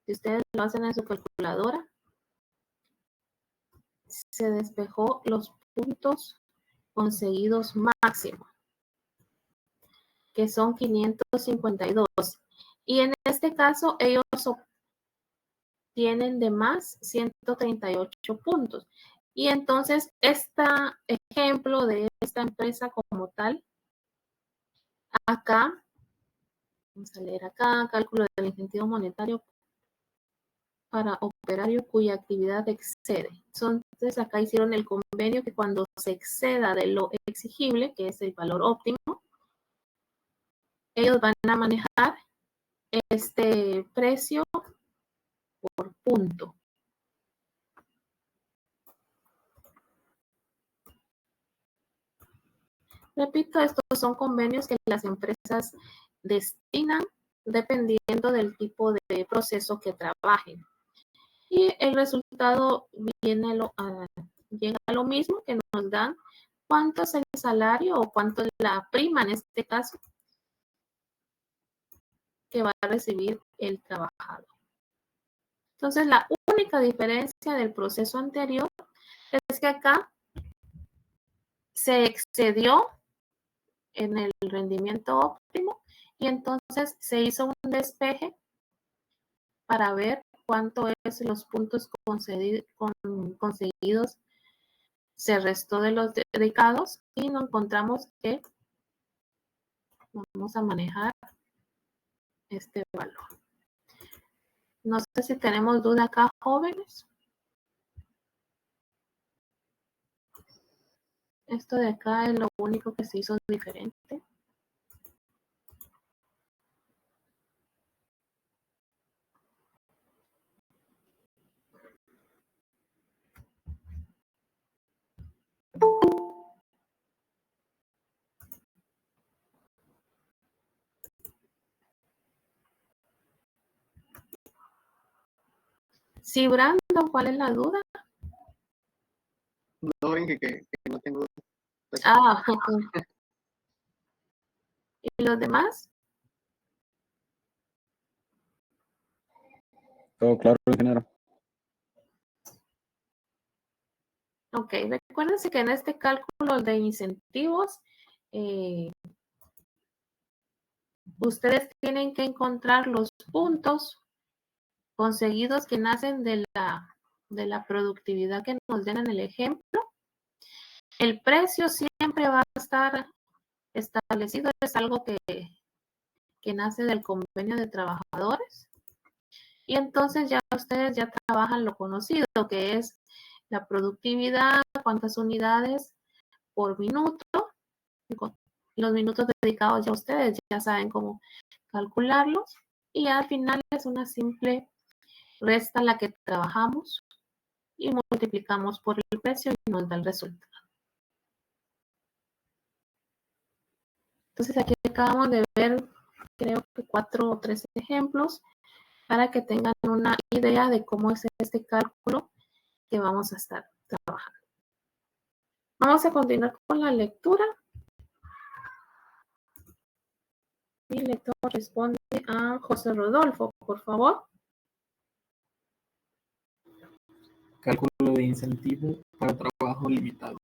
Si ustedes lo hacen en su calculadora, se despejó los puntos conseguidos máximo, que son 552. Y en este caso ellos obtienen de más 138 puntos. Y entonces este ejemplo de esta empresa como tal, acá, vamos a leer acá, cálculo del incentivo monetario para operario cuya actividad excede. Entonces acá hicieron el convenio que cuando se exceda de lo exigible, que es el valor óptimo, ellos van a manejar este precio por punto. Repito, estos son convenios que las empresas destinan dependiendo del tipo de proceso que trabajen. Y el resultado llega a lo mismo, que nos dan cuánto es el salario o cuánto es la prima en este caso que va a recibir el trabajador. Entonces, la única diferencia del proceso anterior es que acá se excedió en el rendimiento óptimo y entonces se hizo un despeje para ver cuánto es los puntos conseguidos, se restó de los dedicados y nos encontramos que vamos a manejar este valor. No sé si tenemos duda acá, jóvenes. Esto de acá es lo único que se hizo diferente. Sí, Brandon, ¿cuál es la duda? No, dije que no tengo duda. Ah, ¿y los demás? Todo claro, ingeniero. Ok, recuérdense que en este cálculo de incentivos, ustedes tienen que encontrar los puntos conseguidos que nacen de la productividad que nos den en el ejemplo. El precio siempre va a estar establecido, es algo que nace del convenio de trabajadores. Y entonces ya ustedes ya trabajan lo conocido, que es la productividad, cuántas unidades por minuto. Los minutos dedicados ya ustedes ya saben cómo calcularlos. Y al final es una simple resta la que trabajamos y multiplicamos por el precio y nos da el resultado. Entonces aquí acabamos de ver, creo que 4 o 3 ejemplos para que tengan una idea de cómo es este cálculo que vamos a estar trabajando. Vamos a continuar con la lectura. Mi lector responde a José Rodolfo, por favor. Cálculo de incentivo para trabajo limitado.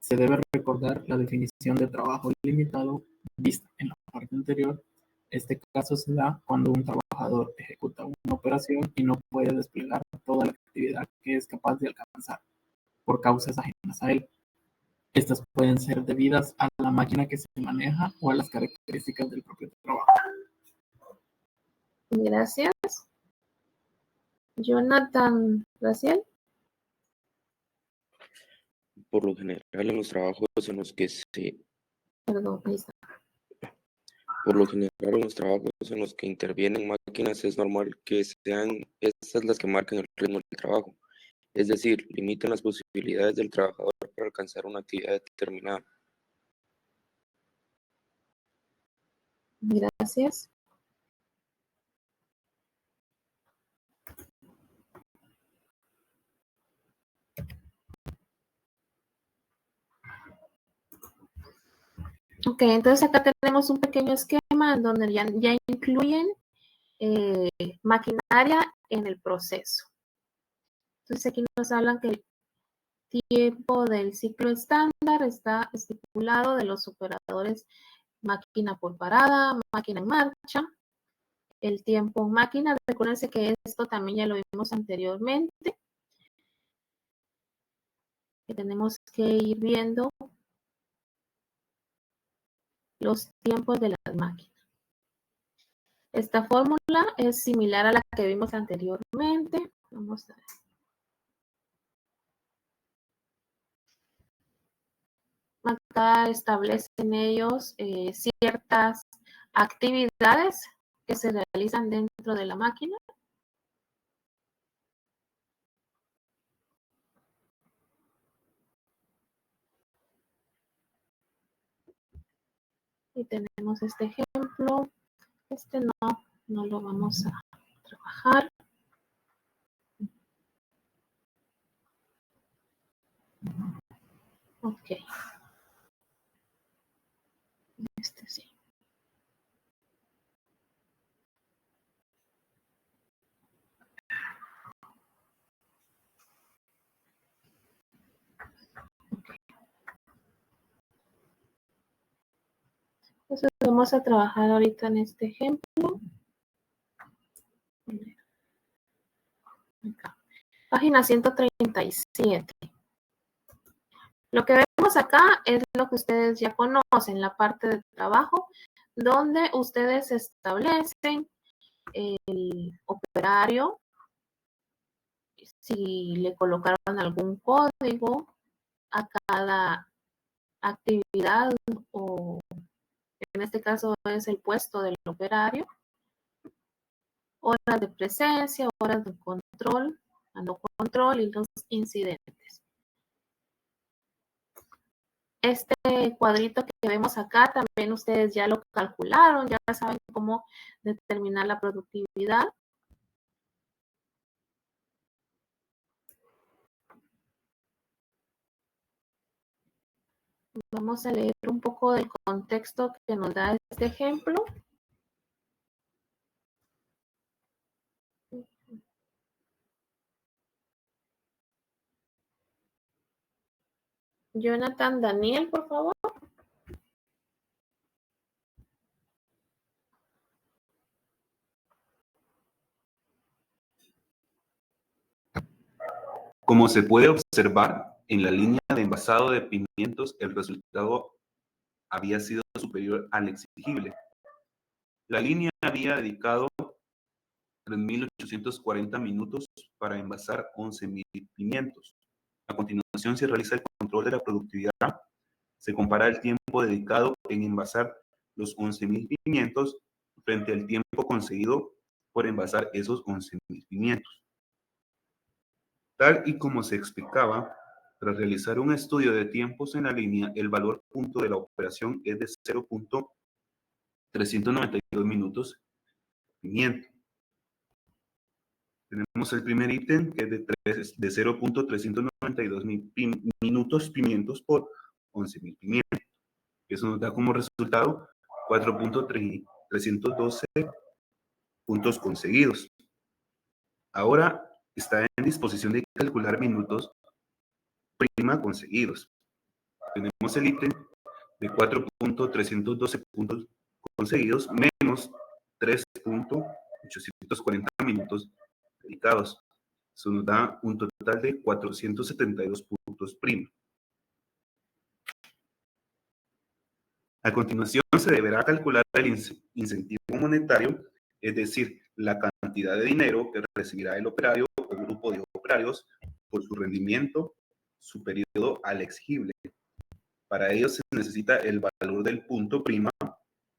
Se debe recordar la definición de trabajo limitado vista en la parte anterior. Este caso se da cuando un trabajador ejecuta una operación y no puede desplegar toda la actividad que es capaz de alcanzar por causas ajenas a él. Estas pueden ser debidas a la máquina que se maneja o a las características del propio trabajo. Gracias. Jonathan Graciel. Por lo general, en los trabajos en los que Perdón, ahí está. Por lo general, en los trabajos en los que intervienen máquinas es normal que sean estas las que marcan el ritmo del trabajo, es decir, limitan las posibilidades del trabajador para alcanzar una actividad determinada. Gracias. Ok, entonces acá tenemos un pequeño esquema en donde ya incluyen maquinaria en el proceso. Entonces aquí nos hablan que el tiempo del ciclo estándar está estipulado de los operadores máquina por parada, máquina en marcha. El tiempo máquina, recuérdense que esto también ya lo vimos anteriormente. Que tenemos que ir viendo los tiempos de las máquinas. Esta fórmula es similar a la que vimos anteriormente. Vamos a ver. Acá establecen ellos ciertas actividades que se realizan dentro de la máquina. Y tenemos este ejemplo. Este no lo vamos a trabajar. Ok. Este sí. Entonces vamos a trabajar ahorita en este ejemplo. Acá. Página 137. Lo que vemos acá es lo que ustedes ya conocen, la parte de trabajo, donde ustedes establecen el operario, si le colocaron algún código a cada actividad o en este caso es el puesto del operario, horas de presencia, horas de control, no control y los incidentes. Este cuadrito que vemos acá también ustedes ya lo calcularon, ya saben cómo determinar la productividad. Vamos a leer un poco del contexto que nos da este ejemplo. Jonathan Daniel, por favor. Como se puede observar, en la línea de envasado de pimientos el resultado había sido superior al exigible. La línea había dedicado 3.840 minutos para envasar 11.000 pimientos. A continuación se realiza el control de la productividad. Se compara el tiempo dedicado en envasar los 11.000 pimientos frente al tiempo conseguido por envasar esos 11.000 pimientos. Tal y como se explicaba, Para realizar un estudio de tiempos en la línea, el valor punto de la operación es de 0.392 minutos pimiento. Tenemos el primer ítem que es de 0.392 minutos pimientos por 11.000 pimientos. Eso nos da como resultado 4.312 puntos conseguidos. Ahora está en disposición de calcular minutos prima conseguidos. Tenemos el ítem de 4.312 puntos conseguidos menos 3.840 minutos dedicados. Eso nos da un total de 472 puntos prima. A continuación, se deberá calcular el incentivo monetario, es decir, la cantidad de dinero que recibirá el operario o grupo de operarios por su rendimiento superior al exigible. Para ello se necesita el valor del punto prima,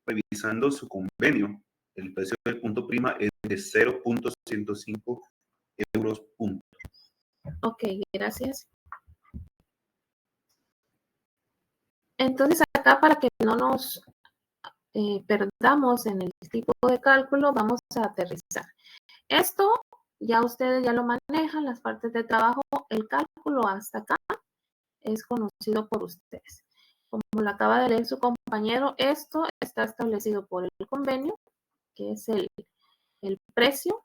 revisando su convenio. El precio del punto prima es de 0.105 euros punto. Ok, gracias. Entonces acá, para que no nos perdamos en el tipo de cálculo, vamos a aterrizar. Esto ya ustedes ya lo manejan, las partes de trabajo, el cálculo hasta acá es conocido por ustedes. Como lo acaba de leer su compañero, esto está establecido por el convenio, que es el precio.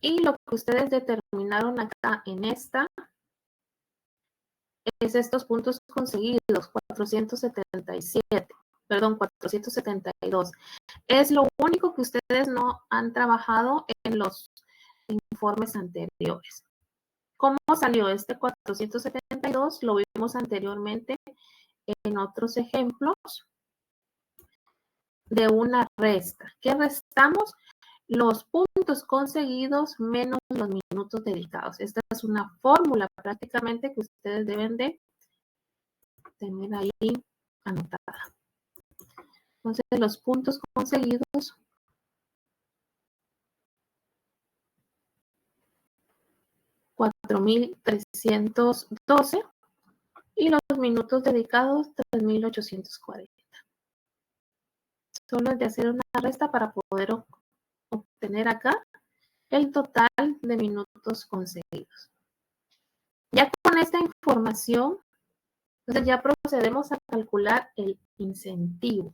Y lo que ustedes determinaron acá en esta es estos puntos conseguidos, 472. Es lo único que ustedes no han trabajado en los informes anteriores. ¿Cómo salió este 472? Lo vimos anteriormente en otros ejemplos de una resta. ¿Qué restamos? Los puntos conseguidos menos los minutos dedicados. Esta es una fórmula prácticamente que ustedes deben de tener ahí anotada. Entonces, los puntos conseguidos $4,312 y los minutos dedicados 3,840. Solo es de hacer una resta para poder obtener acá el total de minutos conseguidos. Ya con esta información, entonces ya procedemos a calcular el incentivo.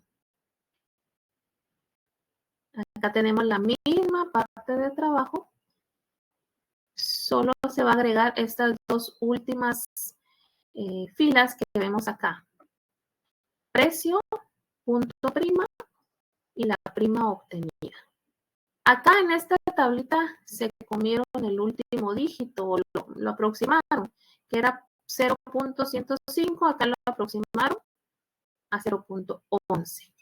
Acá tenemos la misma parte de trabajo, solo se va a agregar estas dos últimas filas que vemos acá. Precio, punto prima y la prima obtenida. Acá en esta tablita se comieron el último dígito o lo aproximaron, que era 0.105, acá lo aproximaron a 0.11.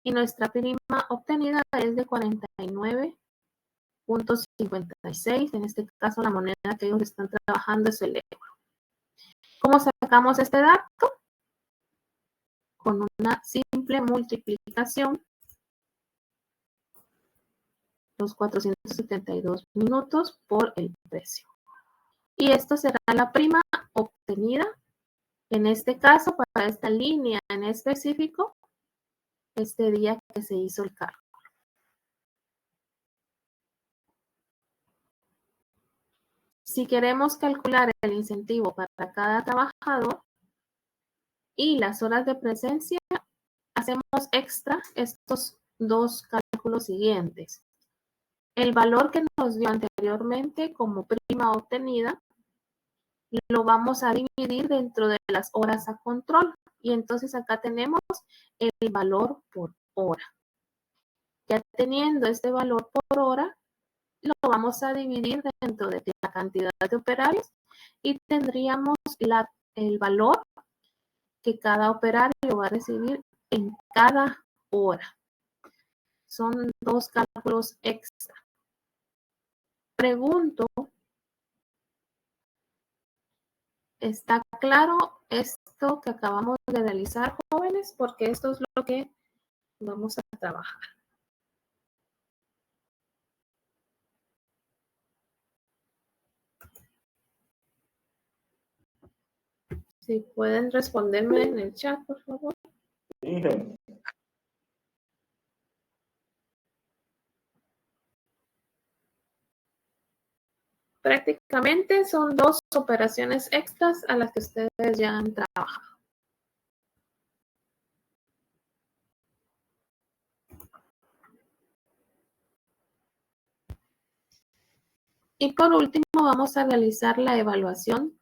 Y nuestra prima obtenida es de 49.56. En este caso, la moneda que ellos están trabajando es el euro. ¿Cómo sacamos este dato? Con una simple multiplicación. Los 472 minutos por el precio. Y esto será la prima obtenida. En este caso, para esta línea en específico, este día que se hizo el cálculo. Si queremos calcular el incentivo para cada trabajador y las horas de presencia, hacemos extra estos dos cálculos siguientes. El valor que nos dio anteriormente como prima obtenida, lo vamos a dividir dentro de las horas a control. Y entonces acá tenemos el valor por hora. Ya teniendo este valor por hora, lo vamos a dividir dentro de la cantidad de operarios y tendríamos el valor que cada operario va a recibir en cada hora. Son dos cálculos extra. Pregunto, ¿está claro esto que acabamos de realizar, jóvenes? Porque esto es lo que vamos a trabajar. Si pueden responderme en el chat, por favor. Prácticamente son 2 operaciones extras a las que ustedes ya han trabajado. Y por último, vamos a realizar la evaluación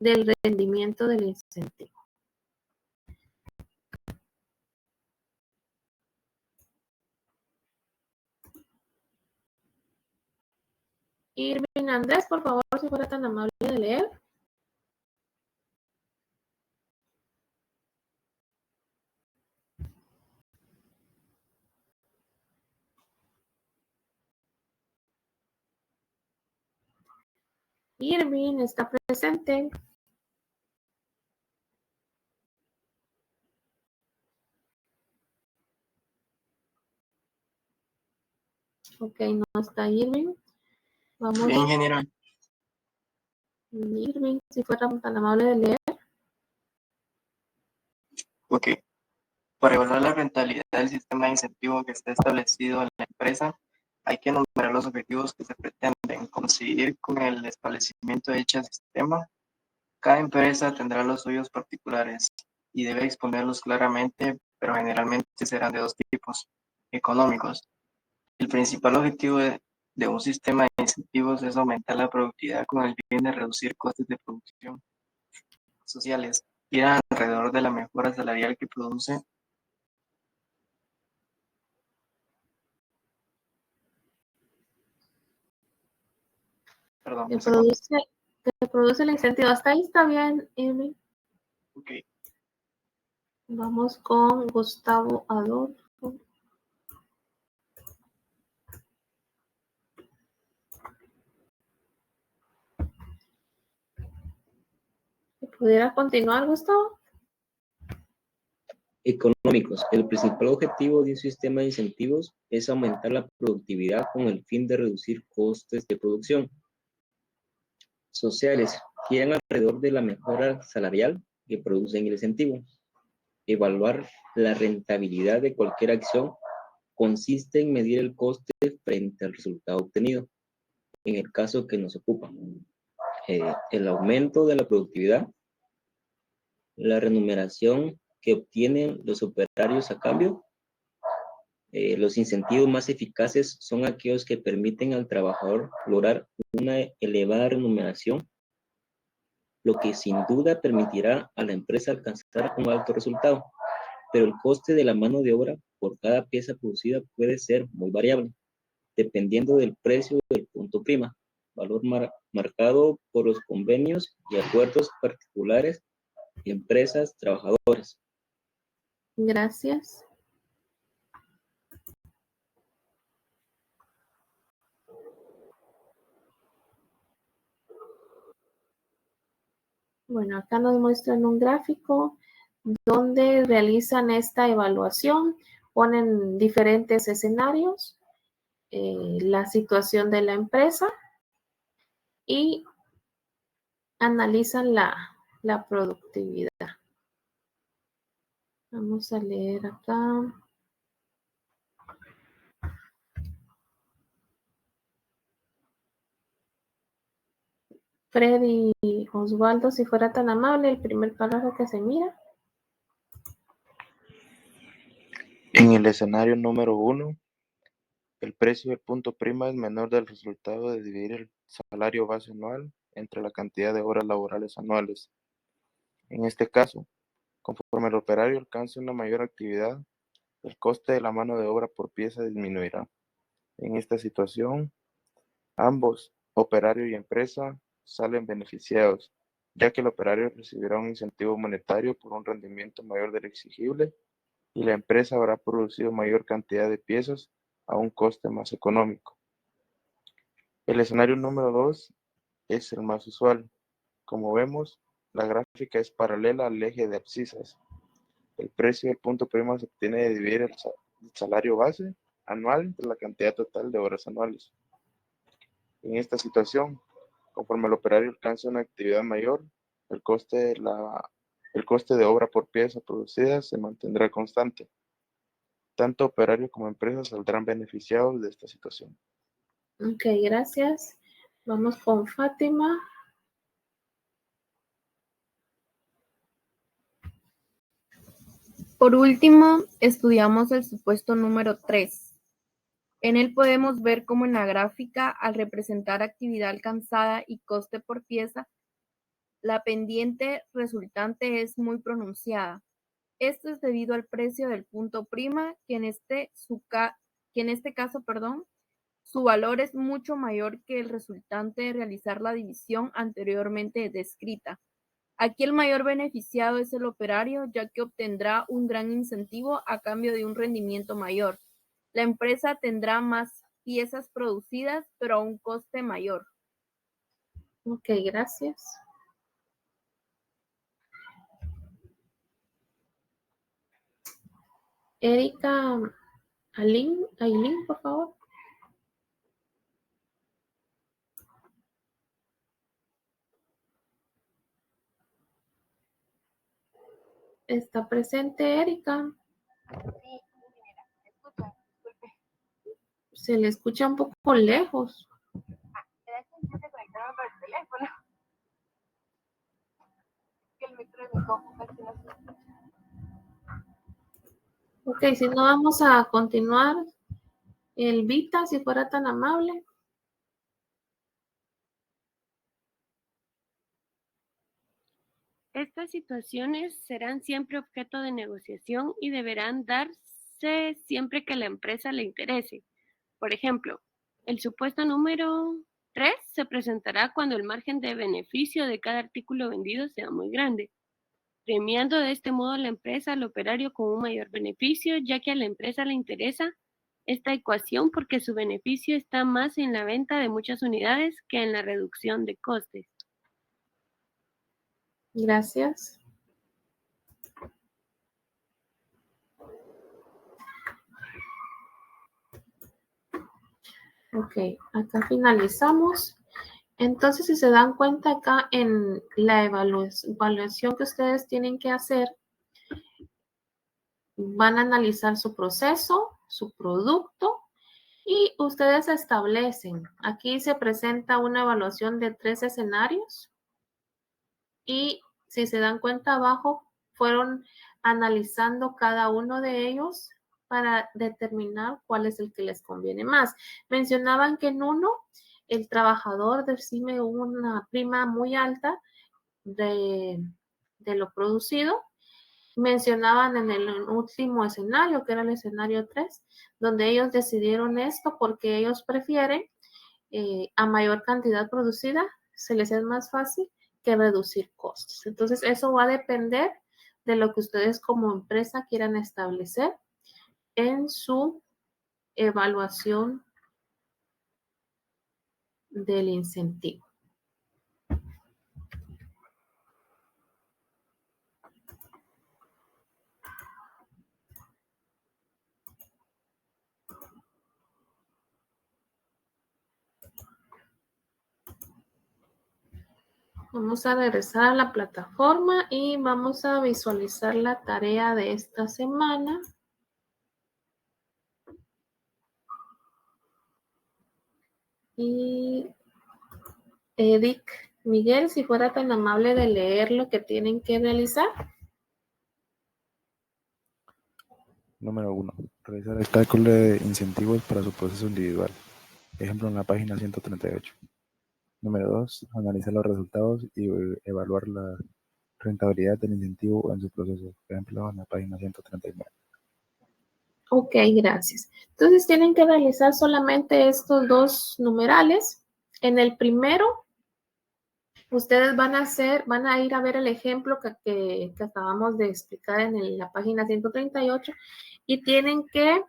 del rendimiento del incentivo. Irving Andrés, por favor, si fuera tan amable de leer. Irving está presente. Ok, no está Irving. Vamos. Bien, ingeniero. Irving, si fuera tan amable de leer. Ok. Para evaluar la rentabilidad del sistema de incentivo que está establecido en la empresa, hay que enumerar los objetivos que se pretenden conseguir con el establecimiento de dicho sistema. Cada empresa tendrá los suyos particulares y debe exponerlos claramente, pero generalmente serán de 2 tipos: económicos. El principal objetivo de un sistema de incentivos es aumentar la productividad con el fin de reducir costes de producción. Sociales giran alrededor de la mejora salarial que produce Que produce el incentivo. Hasta ahí está bien, Irving. Ok. Vamos con Gustavo Adolfo. ¿Pudiera continuar, Gustavo? Económicos. El principal objetivo de un sistema de incentivos es aumentar la productividad con el fin de reducir costes de producción. Sociales giran alrededor de la mejora salarial que produce el incentivo. Evaluar la rentabilidad de cualquier acción consiste en medir el coste frente al resultado obtenido. En el caso que nos ocupa, el aumento de la productividad, la remuneración que obtienen los operarios a cambio. Los incentivos más eficaces son aquellos que permiten al trabajador lograr una elevada remuneración, lo que sin duda permitirá a la empresa alcanzar un alto resultado, pero el coste de la mano de obra por cada pieza producida puede ser muy variable, dependiendo del precio del punto prima, valor marcado por los convenios y acuerdos particulares de empresas trabajadoras. Gracias. Bueno, acá nos muestran un gráfico donde realizan esta evaluación, ponen diferentes escenarios, la situación de la empresa y analizan la productividad. Vamos a leer acá. Freddy Osvaldo, si fuera tan amable, el primer párrafo que se mira. En el escenario número 1, el precio del punto prima es menor del resultado de dividir el salario base anual entre la cantidad de horas laborales anuales. En este caso, conforme el operario alcance una mayor actividad, el coste de la mano de obra por pieza disminuirá. En esta situación, ambos, operario y empresa, salen beneficiados, ya que el operario recibirá un incentivo monetario por un rendimiento mayor del exigible y la empresa habrá producido mayor cantidad de piezas a un coste más económico. El escenario número 2 es el más usual. Como vemos, la gráfica es paralela al eje de abscisas. El precio del punto prima se obtiene de dividir el salario base anual entre la cantidad total de horas anuales. En esta situación, conforme el operario alcance una actividad mayor, el coste de la coste de obra por pieza producida se mantendrá constante. Tanto operario como empresa saldrán beneficiados de esta situación. Ok, gracias. Vamos con Fátima. Por último, estudiamos el supuesto número 3. En él podemos ver cómo en la gráfica, al representar actividad alcanzada y coste por pieza, la pendiente resultante es muy pronunciada. Esto es debido al precio del punto prima, que en este caso, su valor es mucho mayor que el resultante de realizar la división anteriormente descrita. Aquí el mayor beneficiado es el operario, ya que obtendrá un gran incentivo a cambio de un rendimiento mayor. La empresa tendrá más piezas producidas, pero a un coste mayor. Ok, gracias. Erika, Ailín, por favor. ¿Está presente Erika? Sí, ingeniera, ¿me escucha? Disculpe. Se le escucha un poco lejos. ¿Será que intente conectarme por el teléfono? Que el micro de mi compu casi no se escucha. Ok, si no, vamos a continuar. Elvita, si fuera tan amable. Estas situaciones serán siempre objeto de negociación y deberán darse siempre que la empresa le interese. Por ejemplo, el supuesto número 3 se presentará cuando el margen de beneficio de cada artículo vendido sea muy grande, premiando de este modo a la empresa al operario con un mayor beneficio, ya que a la empresa le interesa esta ecuación porque su beneficio está más en la venta de muchas unidades que en la reducción de costes. Gracias. Ok, acá finalizamos. Entonces, si se dan cuenta acá en la evaluación que ustedes tienen que hacer, van a analizar su proceso, su producto y ustedes establecen. Aquí se presenta una evaluación de 3 escenarios y si se dan cuenta abajo, fueron analizando cada uno de ellos para determinar cuál es el que les conviene más. Mencionaban que en uno, el trabajador recibe una prima muy alta de lo producido. Mencionaban en el último escenario, que era el escenario 3, donde ellos decidieron esto porque ellos prefieren a mayor cantidad producida, se les es más fácil que reducir costos. Entonces, eso va a depender de lo que ustedes como empresa quieran establecer en su evaluación del incentivo. Vamos a regresar a la plataforma y vamos a visualizar la tarea de esta semana. Y Edith, Miguel, si fuera tan amable de leer lo que tienen que realizar. Número 1. Realizar el cálculo de incentivos para su proceso individual. Ejemplo en la página 138. Número 2. Analizar los resultados y evaluar la rentabilidad del incentivo en su proceso. Ejemplo en la página 139. Ok, gracias. Entonces tienen que realizar solamente estos dos numerales. En el primero, ustedes van a ir a ver el ejemplo que acabamos de explicar en la página 138 y tienen que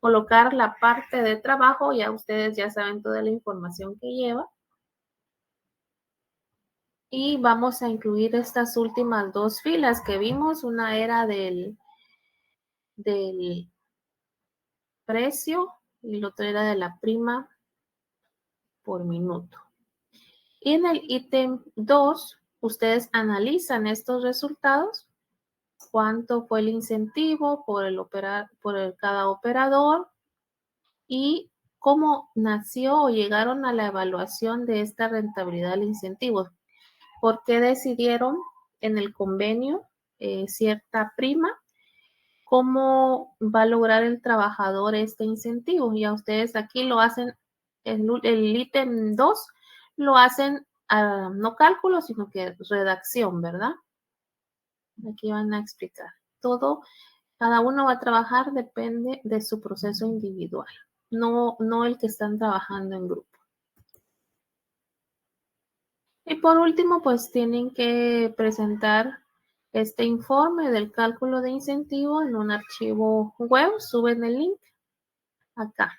colocar la parte de trabajo. Ya ustedes ya saben toda la información que lleva. Y vamos a incluir estas últimas dos filas que vimos. Una era del precio y la otra era de la prima por minuto. Y en el ítem 2, ustedes analizan estos resultados, cuánto fue el incentivo por cada operador y cómo nació o llegaron a la evaluación de esta rentabilidad del incentivo. ¿Por qué decidieron en el convenio cierta prima? ¿Cómo va a lograr el trabajador este incentivo? Ya ustedes aquí lo hacen, el ítem 2 lo hacen no cálculo, sino que redacción, ¿verdad? Aquí van a explicar. Todo, cada uno va a trabajar, depende de su proceso individual, no el que están trabajando en grupo. Y por último, pues tienen que presentar este informe del cálculo de incentivo en un archivo web. Suben el link acá.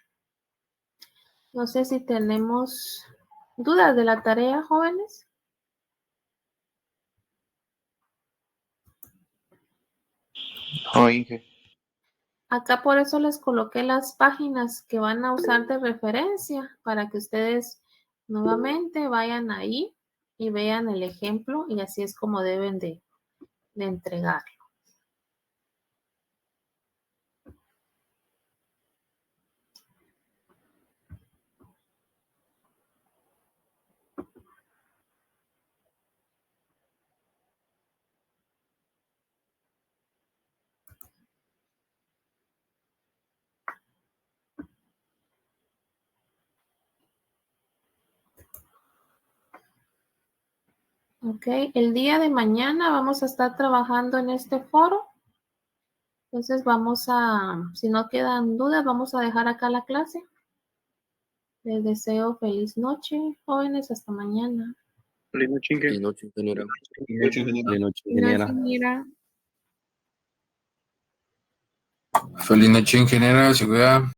No sé si tenemos dudas de la tarea, jóvenes. No, Inge. Acá por eso les coloqué las páginas que van a usar de referencia para que ustedes nuevamente vayan ahí y vean el ejemplo y así es como deben de entregarlo. Ok, el día de mañana vamos a estar trabajando en este foro. Entonces si no quedan dudas, vamos a dejar acá la clase. Les deseo feliz noche, jóvenes, hasta mañana. Feliz noche, Inge. Feliz noche, ingeniera. Feliz noche, Gracias, ingeniera. Feliz noche, ingeniera. Se cuida.